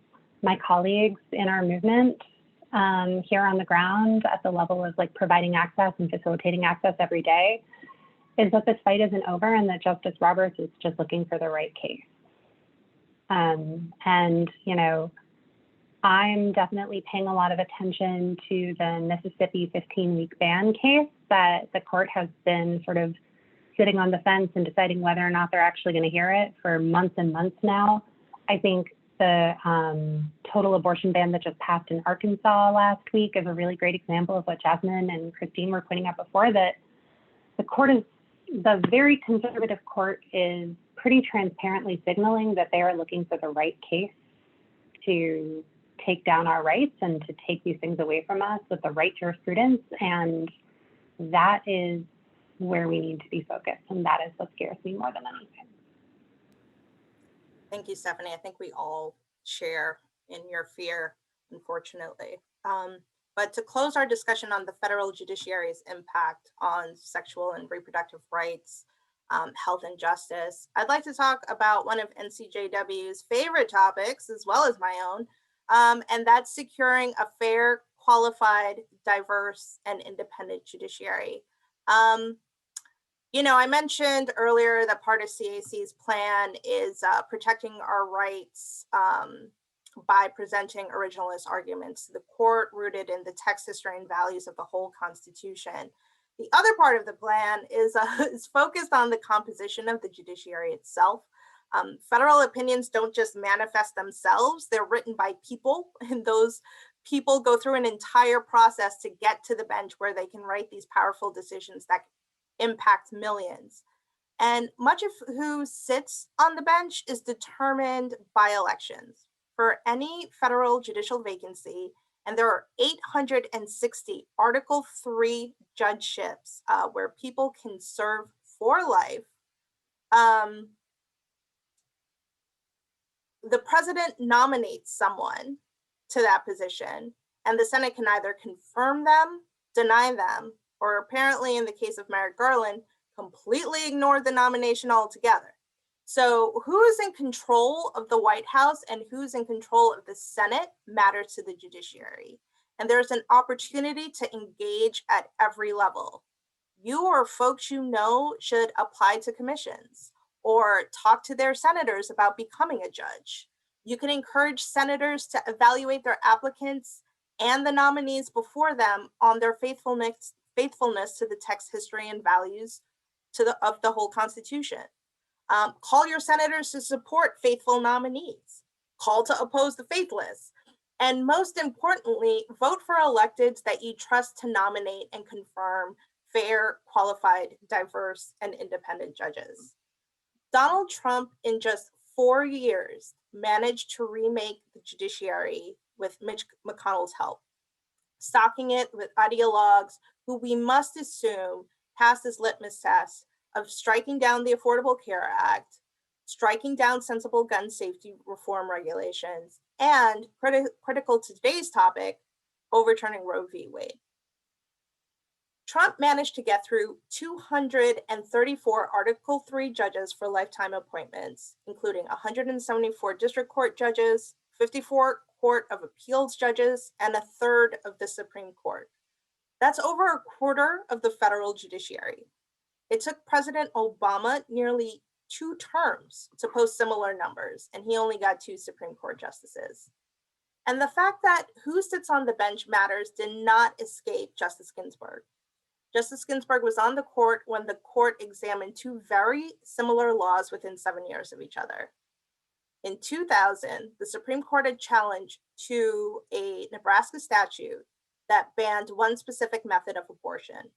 my colleagues in our movement here on the ground at the level of providing access and facilitating access every day, is that this fight isn't over and that Justice Roberts is just looking for the right case. I'm definitely paying a lot of attention to the Mississippi 15-week ban case that the court has been sort of sitting on the fence and deciding whether or not they're actually going to hear it for months and months now. I think the total abortion ban that just passed in Arkansas last week is a really great example of what Jasmine and Christine were pointing out before, that the very conservative court is pretty transparently signaling that they are looking for the right case to take down our rights and to take these things away from us with the right jurisprudence. And that is where we need to be focused. And that is what scares me more than anything. Thank you, Stephanie. I think we all share in your fear, unfortunately. But to close our discussion on the federal judiciary's impact on sexual and reproductive rights, health and justice, I'd like to talk about one of NCJW's favorite topics, as well as my own, and that's securing a fair, qualified, diverse, and independent judiciary. I mentioned earlier that part of CAC's plan is protecting our rights by presenting originalist arguments to the court rooted in the text, history, and values of the whole Constitution. The other part of the plan is focused on the composition of the judiciary itself. Federal opinions don't just manifest themselves, they're written by people, and those people go through an entire process to get to the bench where they can write these powerful decisions that impact millions. And much of who sits on the bench is determined by elections. for any federal judicial vacancy, and there are 860 Article 3 judgeships where people can serve for life. The president nominates someone to that position, and the Senate can either confirm them, deny them, or apparently in the case of Merrick Garland, completely ignore the nomination altogether. So who's in control of the White House and who's in control of the Senate matters to the judiciary. And there's an opportunity to engage at every level. You or folks you know should apply to commissions or talk to their senators about becoming a judge. You can encourage senators to evaluate their applicants and the nominees before them on their faithfulness to the text, history, and values of the whole Constitution. Call your senators to support faithful nominees. Call to oppose the faithless. And most importantly, vote for electeds that you trust to nominate and confirm fair, qualified, diverse, and independent judges. Donald Trump, in just 4 years, managed to remake the judiciary with Mitch McConnell's help, stocking it with ideologues who we must assume passed this litmus test of striking down the Affordable Care Act, striking down sensible gun safety reform regulations, and critical to today's topic, overturning Roe v. Wade. Trump managed to get through 234 Article 3 judges for lifetime appointments, including 174 district court judges, 54 Court of Appeals judges, and a third of the Supreme Court. That's over a quarter of the federal judiciary. It took President Obama nearly 2 terms to post similar numbers, and he only got 2 Supreme Court justices. And the fact that who sits on the bench matters did not escape Justice Ginsburg. Justice Ginsburg was on the court when the court examined 2 very similar laws within 7 years of each other. In 2000, the Supreme Court had challenged to a Nebraska statute that banned one specific method of abortion.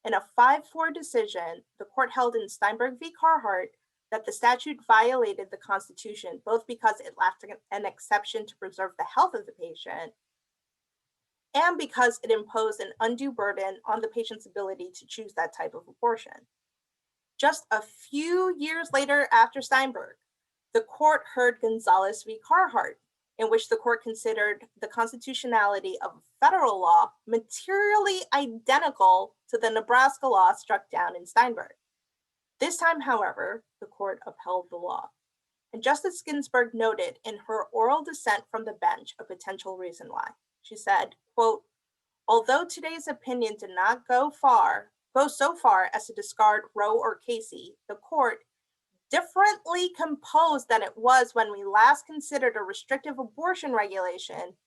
In a 5-4 decision, the court held in Steinberg v. Carhart that the statute violated the Constitution, both because it lacked an exception to preserve the health of the patient and because it imposed an undue burden on the patient's ability to choose that type of abortion. Just a few years later after Steinberg, the court heard Gonzalez v. Carhart, in which the court considered the constitutionality of federal law materially identical to the Nebraska law struck down in Steinberg. This time, however, the court upheld the law. And Justice Ginsburg noted in her oral dissent from the bench a potential reason why. She said, quote, "Although today's opinion did not go so far as to discard Roe or Casey, the court, differently composed than it was when we last considered a restrictive abortion regulation,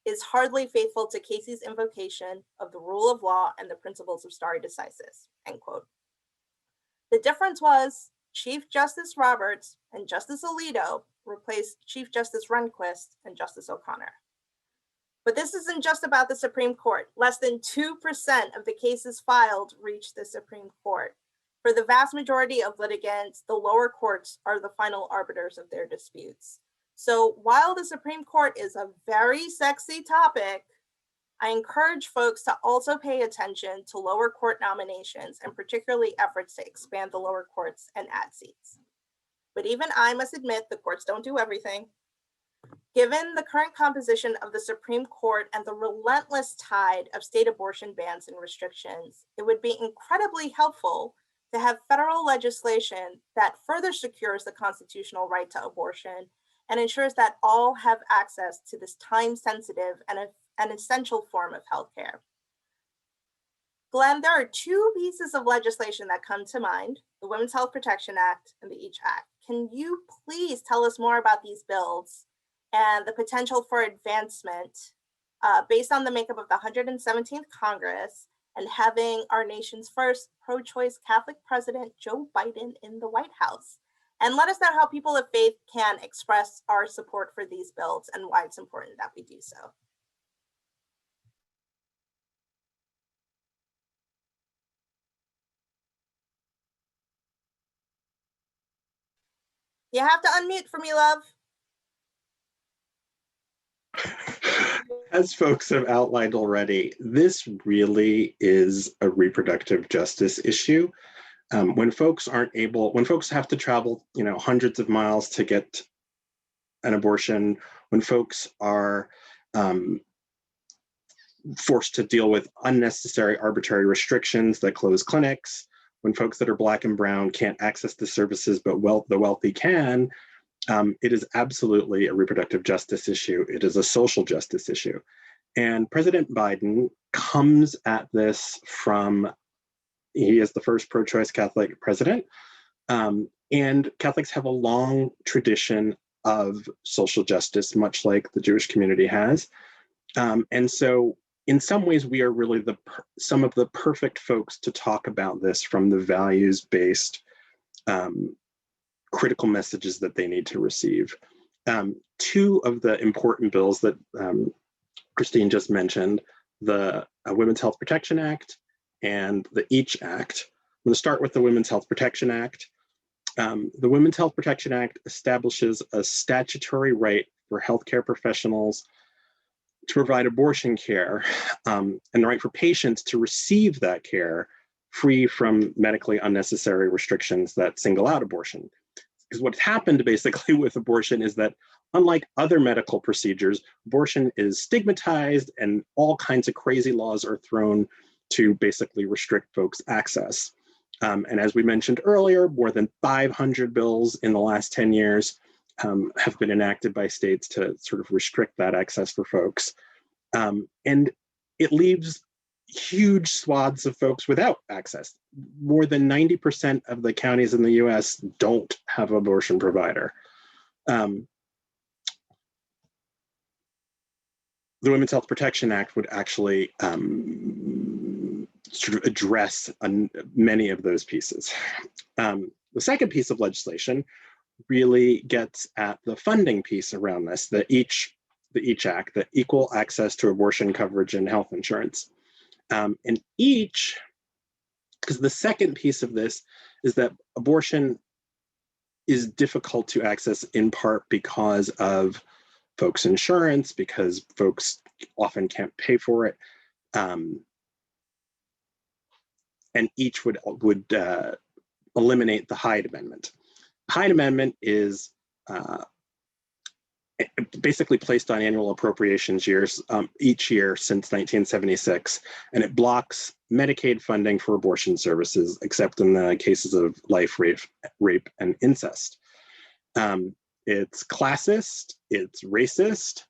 is hardly faithful to Casey's invocation of the rule of law and the principles of stare decisis," end quote. The difference was Chief Justice Roberts and Justice Alito replaced Chief Justice Rehnquist and Justice O'Connor. But this isn't just about the Supreme Court. Less than 2% of the cases filed reach the Supreme Court. For the vast majority of litigants, the lower courts are the final arbiters of their disputes. So while the Supreme Court is a very sexy topic, I encourage folks to also pay attention to lower court nominations and particularly efforts to expand the lower courts and add seats. But even I must admit the courts don't do everything. Given the current composition of the Supreme Court and the relentless tide of state abortion bans and restrictions, it would be incredibly helpful to have federal legislation that further secures the constitutional right to abortion and ensures that all have access to this time-sensitive and an essential form of healthcare. Glenn, there are 2 pieces of legislation that come to mind, the Women's Health Protection Act and the EACH Act. Can you please tell us more about these bills and the potential for advancement based on the makeup of the 117th Congress and having our nation's first pro-choice Catholic president, Joe Biden, in the White House? And let us know how people of faith can express our support for these bills and why it's important that we do so. You have to unmute for me, love. As folks have outlined already, this really is a reproductive justice issue. When folks have to travel, hundreds of miles to get an abortion, when folks are forced to deal with unnecessary arbitrary restrictions that close clinics, when folks that are Black and brown can't access the services, but the wealthy can, it is absolutely a reproductive justice issue. It is a social justice issue. And President Biden comes at this he is the first pro-choice Catholic president, and Catholics have a long tradition of social justice, much like the Jewish community has. And so in some ways, we are really some of the perfect folks to talk about this from the values-based critical messages that they need to receive. Two of the important bills that Christine just mentioned, the Women's Health Protection Act and the EACH Act. I'm going to start with the Women's Health Protection Act. The Women's Health Protection Act establishes a statutory right for healthcare professionals to provide abortion care, and the right for patients to receive that care free from medically unnecessary restrictions that single out abortion. Because what's happened basically with abortion is that unlike other medical procedures, abortion is stigmatized and all kinds of crazy laws are thrown to basically restrict folks' access. And as we mentioned earlier, more than 500 bills in the last 10 years have been enacted by states to sort of restrict that access for folks. And it leaves huge swaths of folks without access. More than 90% of the counties in the US don't have an abortion provider. The Women's Health Protection Act would actually sort of address many of those pieces. The second piece of legislation really gets at the funding piece around this, the EACH Act, the Equal Access to Abortion Coverage and Health Insurance. And EACH, because the second piece of this is that abortion is difficult to access in part because of folks' insurance, because folks often can't pay for it. And EACH would eliminate the Hyde Amendment. Hyde Amendment is basically placed on annual appropriations years each year since 1976, and it blocks Medicaid funding for abortion services, except in the cases of life, rape, and incest. It's classist, it's racist.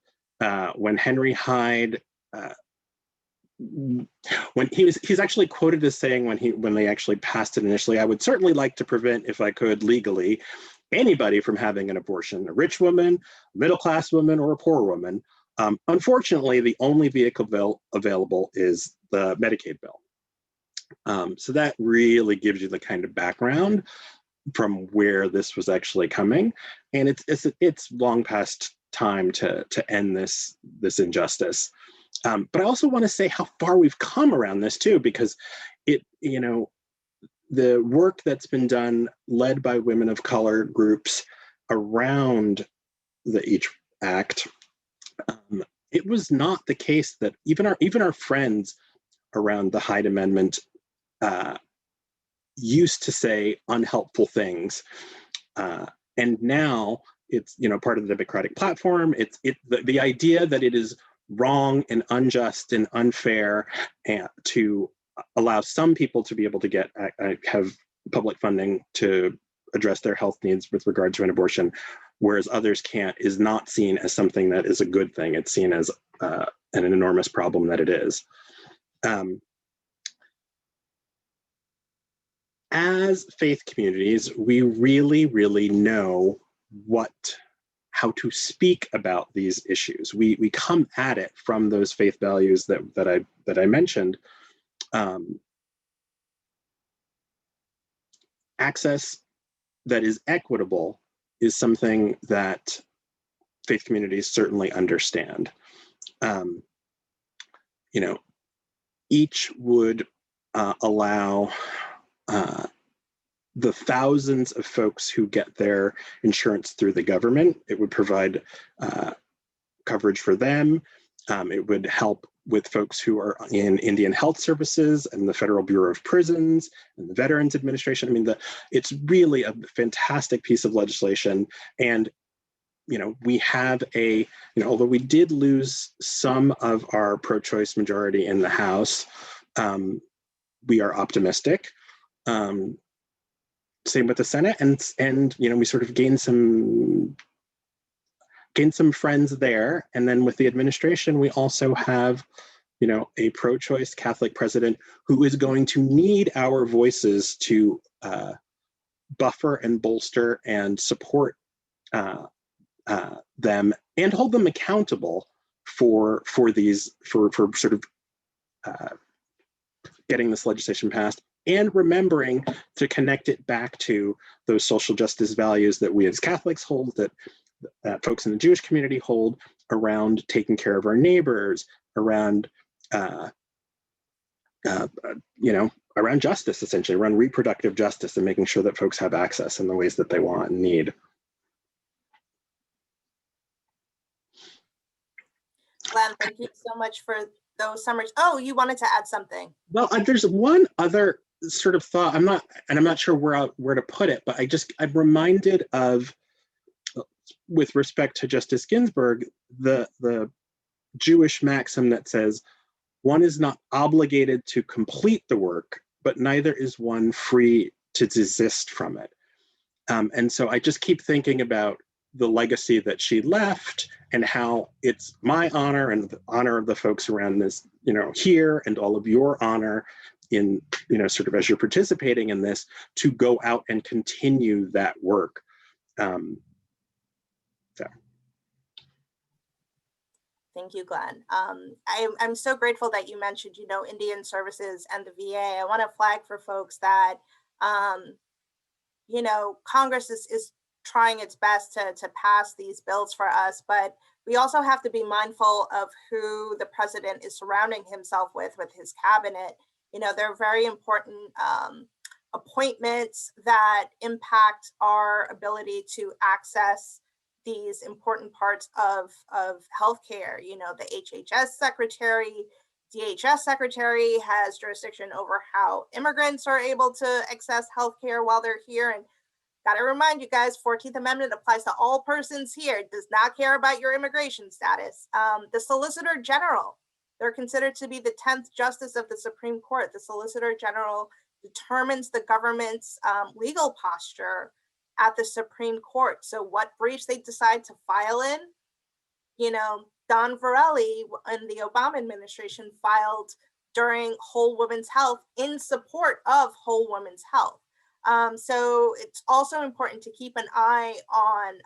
When Henry Hyde, when he's actually quoted as saying when they actually passed it initially, I would certainly like to prevent, if I could legally, anybody from having an abortion, a rich woman, a middle-class woman, or a poor woman. Unfortunately, the only vehicle bill available is the Medicaid bill. So that really gives you the kind of background from where this was actually coming. And it's long past time to end this injustice. But I also want to say how far we've come around this too, because the work that's been done, led by women of color groups around the EACH Act, it was not the case that even our friends around the Hyde Amendment used to say unhelpful things, and now it's part of the Democratic platform. It's the idea that it is wrong and unjust and unfair to allow some people to be able to have public funding to address their health needs with regard to an abortion, whereas others can't, is not seen as something that is a good thing. It's seen as an enormous problem that it is. As faith communities, we really, really know how to speak about these issues. We come at it from those faith values that I mentioned. Access that is equitable is something that faith communities certainly understand. Each would allow the thousands of folks who get their insurance through the government. It would provide coverage for them. It would help with folks who are in Indian Health Services and the Federal Bureau of Prisons and the Veterans Administration. I mean, it's really a fantastic piece of legislation. And, we have although we did lose some of our pro-choice majority in the House, we are optimistic. Same with the Senate, and we sort of gained some friends there. And then with the administration, we also have, a pro-choice Catholic president who is going to need our voices to buffer and bolster and support them and hold them accountable for sort of getting this legislation passed, and remembering to connect it back to those social justice values that we as Catholics hold, that folks in the Jewish community hold, around taking care of our neighbors, around around justice, essentially, around reproductive justice, and making sure that folks have access in the ways that they want and need. Glenn, thank you so much for those summaries. Oh, you wanted to add something. Well, there's one other sort of thought. I'm not sure where to put it, but I'm reminded of, with respect to Justice Ginsburg, the Jewish maxim that says, one is not obligated to complete the work, but neither is one free to desist from it. And so I just keep thinking about the legacy that she left, and how it's my honor and the honor of the folks around this, here, and all of your honor in, sort of as you're participating in this, to go out and continue that work. Thank you, Glenn. I'm so grateful that you mentioned, Indian Services and the VA. I want to flag for folks that, Congress is trying its best to pass these bills for us, but we also have to be mindful of who the president is surrounding himself with his cabinet. They're very important appointments that impact our ability to access these important parts of healthcare. The HHS secretary, DHS secretary has jurisdiction over how immigrants are able to access healthcare while they're here. And got to remind you guys, 14th Amendment applies to all persons here. It does not care about your immigration status. The Solicitor General, they're considered to be the 10th Justice of the Supreme Court. The Solicitor General determines the government's legal posture at the Supreme Court. So what briefs they decide to file in, Don Verrilli in the Obama administration filed during Whole Women's Health in support of Whole Women's Health. So it's also important to keep an eye on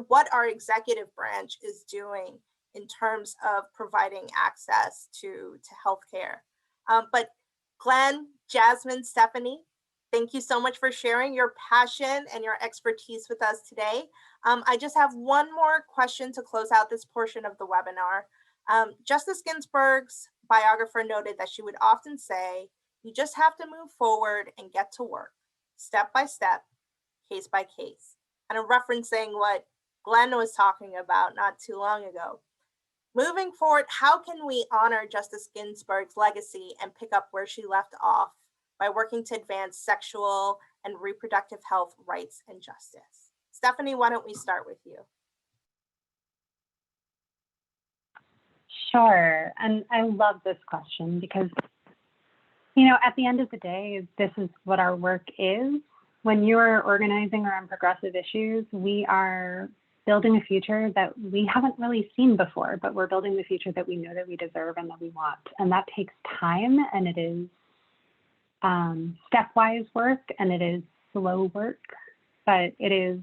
what our executive branch is doing in terms of providing access to healthcare. But Glenn, Jasmine, Stephanie, thank you so much for sharing your passion and your expertise with us today. I just have one more question to close out this portion of the webinar. Justice Ginsburg's biographer noted that she would often say, you just have to move forward and get to work, step by step, case by case. And I'm referencing what Glenn was talking about not too long ago. Moving forward, how can we honor Justice Ginsburg's legacy and pick up where she left off by working to advance sexual and reproductive health rights and justice? Stephanie, why don't we start with you? Sure, and I love this question because, at the end of the day, this is what our work is. When you're organizing around progressive issues, we are building a future that we haven't really seen before, but we're building the future that we know that we deserve and that we want. And that takes time, and it is stepwise work, and it is slow work, but it is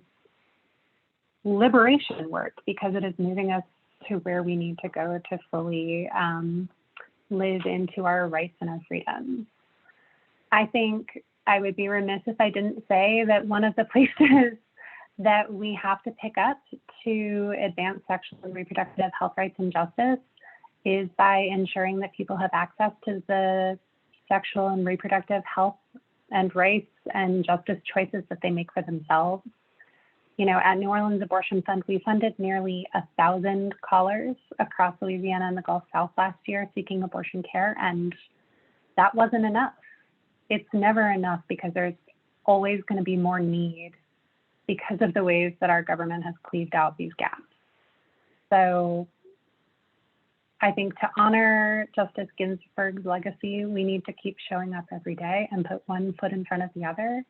liberation work because it is moving us to where we need to go to fully live into our rights and our freedoms. I think I would be remiss if I didn't say that one of the places that we have to pick up to advance sexual and reproductive health rights and justice is by ensuring that people have access to the sexual and reproductive health and rights and justice choices that they make for themselves. You know, at New Orleans Abortion Fund, we funded nearly 1,000 callers across Louisiana and the Gulf South last year seeking abortion care, and that wasn't enough. It's never enough because there's always going to be more need because of the ways that our government has cleaved out these gaps. So I think to honor Justice Ginsburg's legacy, we need to keep showing up every day and put one foot in front of the other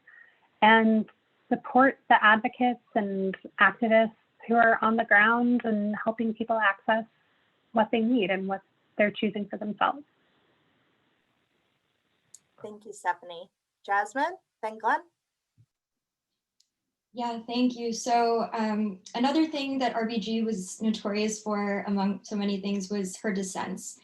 and support the advocates and activists who are on the ground and helping people access what they need and what they're choosing for themselves. Thank you, Stephanie. Jasmine, then Glenn. Yeah, thank you. So another thing that RBG was notorious for, among so many things, was her dissents.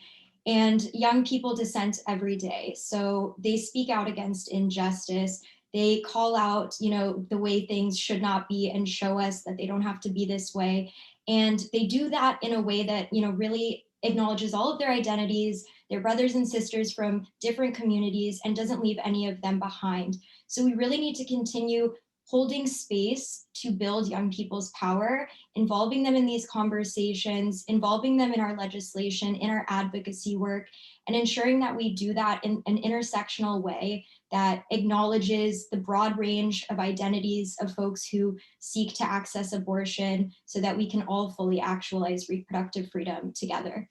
And young people dissent every day. So they speak out against injustice. They call out, you know, the way things should not be and show us that they don't have to be this way. And they do that in a way that, you know, really acknowledges all of their identities, their brothers and sisters from different communities, and doesn't leave any of them behind. So we really need to continue holding space to build young people's power, involving them in these conversations, involving them in our legislation, in our advocacy work, and ensuring that we do that in an intersectional way that acknowledges the broad range of identities of folks who seek to access abortion so that we can all fully actualize reproductive freedom together.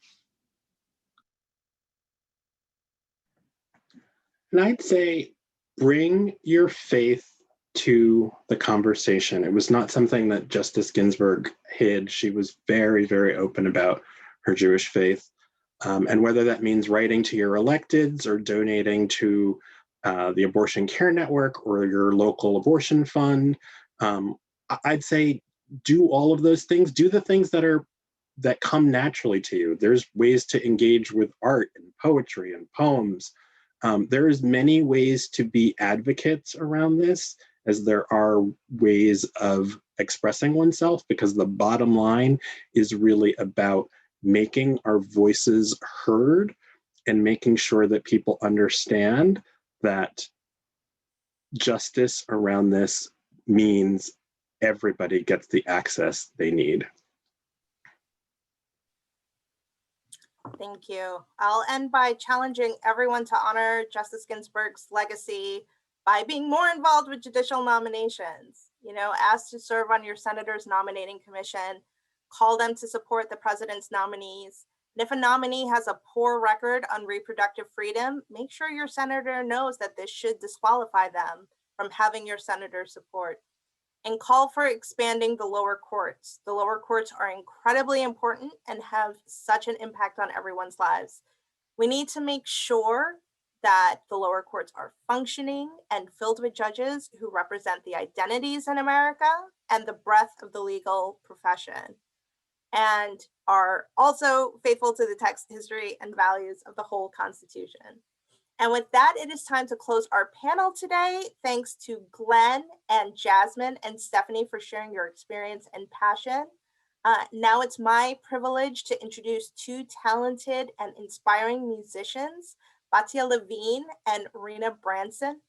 And I'd say bring your faith to the conversation. It was not something that Justice Ginsburg hid. She was very, very open about her Jewish faith. And whether that means writing to your electeds or donating to the Abortion Care Network or your local abortion fund, I'd say do all of those things. Do the things that come naturally to you. There's ways to engage with art and poetry and poems. There's many ways to be advocates around this, as there are ways of expressing oneself, because the bottom line is really about making our voices heard and making sure that people understand that justice around this means everybody gets the access they need. Thank you. I'll end by challenging everyone to honor Justice Ginsburg's legacy by being more involved with judicial nominations. You know, ask to serve on your senator's nominating commission, call them to support the president's nominees. And if a nominee has a poor record on reproductive freedom, make sure your senator knows that this should disqualify them from having your senator's support. And call for expanding the lower courts. The lower courts are incredibly important and have such an impact on everyone's lives. We need to make sure that the lower courts are functioning and filled with judges who represent the identities in America and the breadth of the legal profession, and are also faithful to the text, history, and values of the whole Constitution. And with that, it is time to close our panel today. Thanks to Glenn and Jasmine and Stephanie for sharing your experience and passion. Now it's my privilege to introduce two talented and inspiring musicians, Patia Levine and Rina Branson.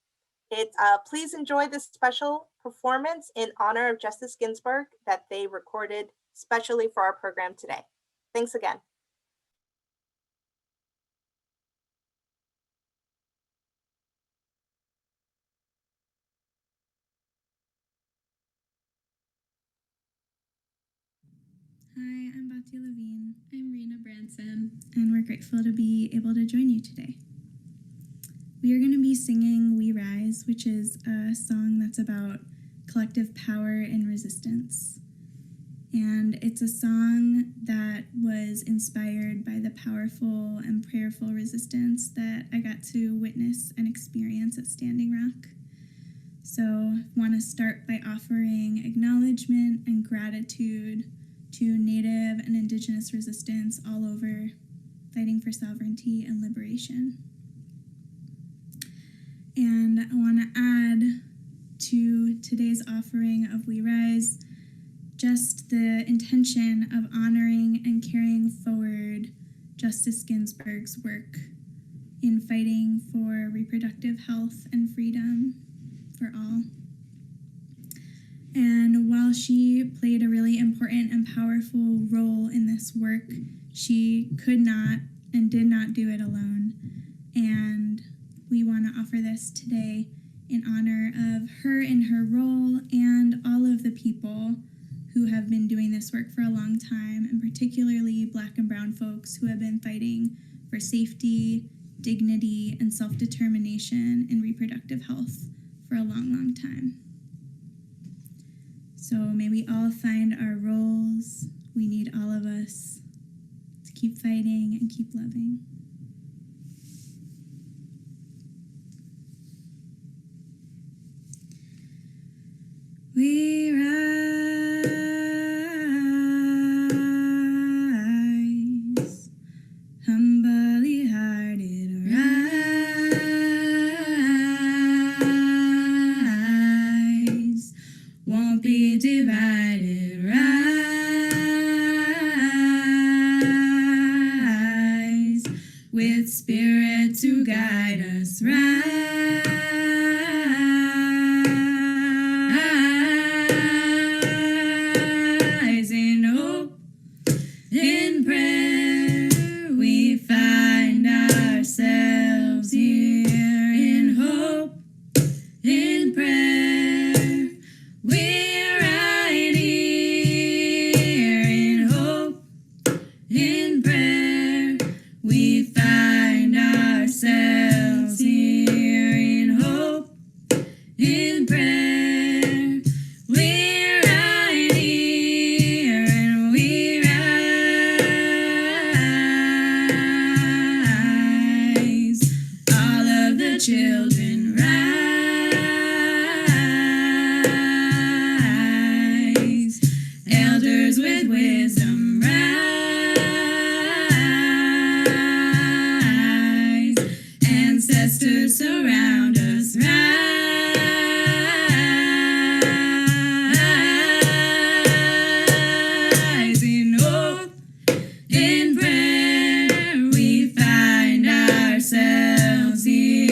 Please enjoy this special performance in honor of Justice Ginsburg that they recorded specially for our program today. Thanks again. Hi, I'm Patia Levine. I'm Rina Branson, and we're grateful to be able to join you today. We are going to be singing We Rise, which is a song that's about collective power and resistance. And it's a song that was inspired by the powerful and prayerful resistance that I got to witness and experience at Standing Rock. So I want to start by offering acknowledgement and gratitude to Native and Indigenous resistance all over, fighting for sovereignty and liberation. And I want to add to today's offering of We Rise just the intention of honoring and carrying forward Justice Ginsburg's work in fighting for reproductive health and freedom for all. And while she played a really important and powerful role in this work, she could not and did not do it alone. And we want to offer this today in honor of her in her role and all of the people who have been doing this work for a long time, and particularly Black and Brown folks who have been fighting for safety, dignity, and self-determination in reproductive health for a long, long time. So may we all find our roles. We need all of us to keep fighting and keep loving. We rise, humbly hearted, rise, won't be divided, rise, with spirit to guide us, rise. Children rise, elders with wisdom rise, ancestors surround us, rise, in hope, in prayer, we find ourselves here.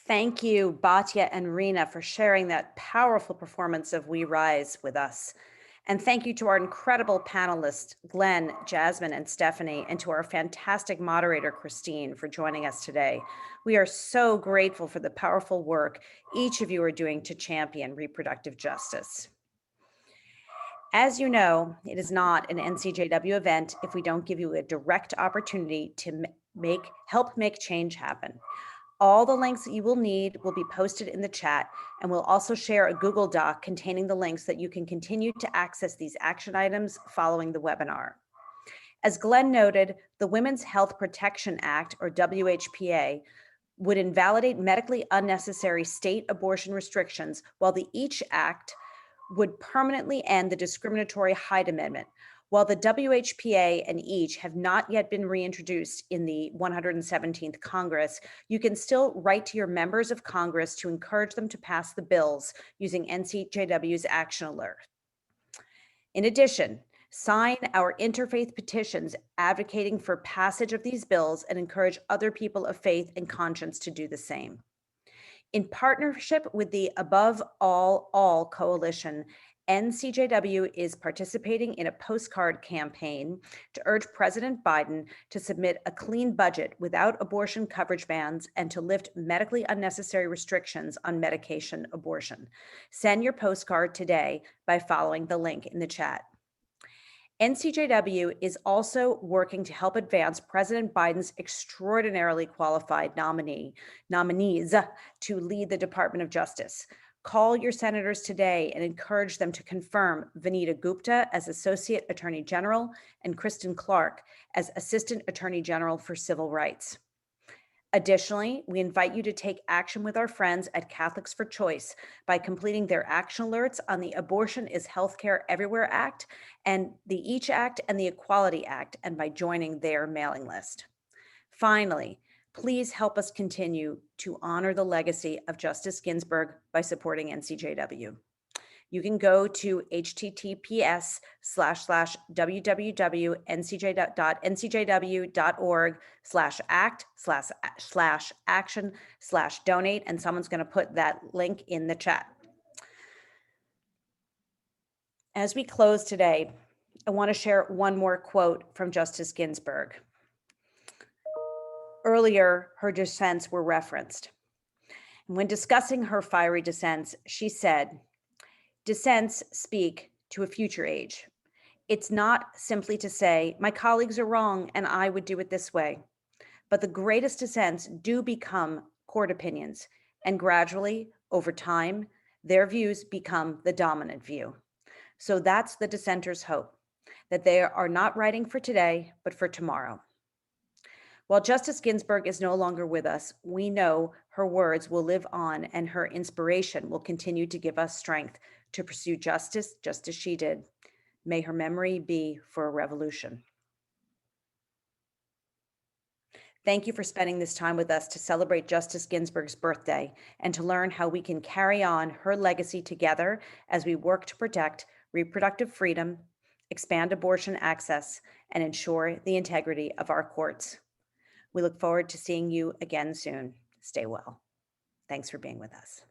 Thank you, Patia and Rina, for sharing that powerful performance of We Rise with us. And thank you to our incredible panelists, Glenn, Jasmine, and Stephanie, and to our fantastic moderator, Christine, for joining us today. We are so grateful for the powerful work each of you are doing to champion reproductive justice. As you know, it is not an NCJW event if we don't give you a direct opportunity to help make change happen. All the links that you will need will be posted in the chat, and we'll also share a Google Doc containing the links that you can continue to access these action items following the webinar. As Glenn noted, the Women's Health Protection Act, or WHPA, would invalidate medically unnecessary state abortion restrictions, while the EACH Act would permanently end the discriminatory Hyde Amendment. While the WHPA and EACH have not yet been reintroduced in the 117th Congress, you can still write to your members of Congress to encourage them to pass the bills using NCJW's Action Alert. In addition, sign our interfaith petitions advocating for passage of these bills and encourage other people of faith and conscience to do the same. In partnership with the Above All Coalition, NCJW is participating in a postcard campaign to urge President Biden to submit a clean budget without abortion coverage bans and to lift medically unnecessary restrictions on medication abortion. Send your postcard today by following the link in the chat. NCJW is also working to help advance President Biden's extraordinarily qualified nominees to lead the Department of Justice. Call your senators today and encourage them to confirm Vanita Gupta as Associate Attorney General and Kristen Clark as Assistant Attorney General for Civil Rights. Additionally, we invite you to take action with our friends at Catholics for Choice by completing their action alerts on the Abortion is Healthcare Everywhere Act and the EACH Act and the Equality Act, and by joining their mailing list. Finally, please help us continue to honor the legacy of Justice Ginsburg by supporting NCJW. You can go to https://www.ncjw.org/act/action/donate, and someone's going to put that link in the chat. As we close today, I want to share one more quote from Justice Ginsburg. Earlier, her dissents were referenced. When discussing her fiery dissents, she said, "Dissents speak to a future age. It's not simply to say, my colleagues are wrong and I would do it this way. But the greatest dissents do become court opinions, and gradually, over time, their views become the dominant view. So that's the dissenters' hope, that they are not writing for today, but for tomorrow." While Justice Ginsburg is no longer with us, we know her words will live on and her inspiration will continue to give us strength to pursue justice just as she did. May her memory be for a revolution. Thank you for spending this time with us to celebrate Justice Ginsburg's birthday and to learn how we can carry on her legacy together as we work to protect reproductive freedom, expand abortion access, and ensure the integrity of our courts. We look forward to seeing you again soon. Stay well. Thanks for being with us.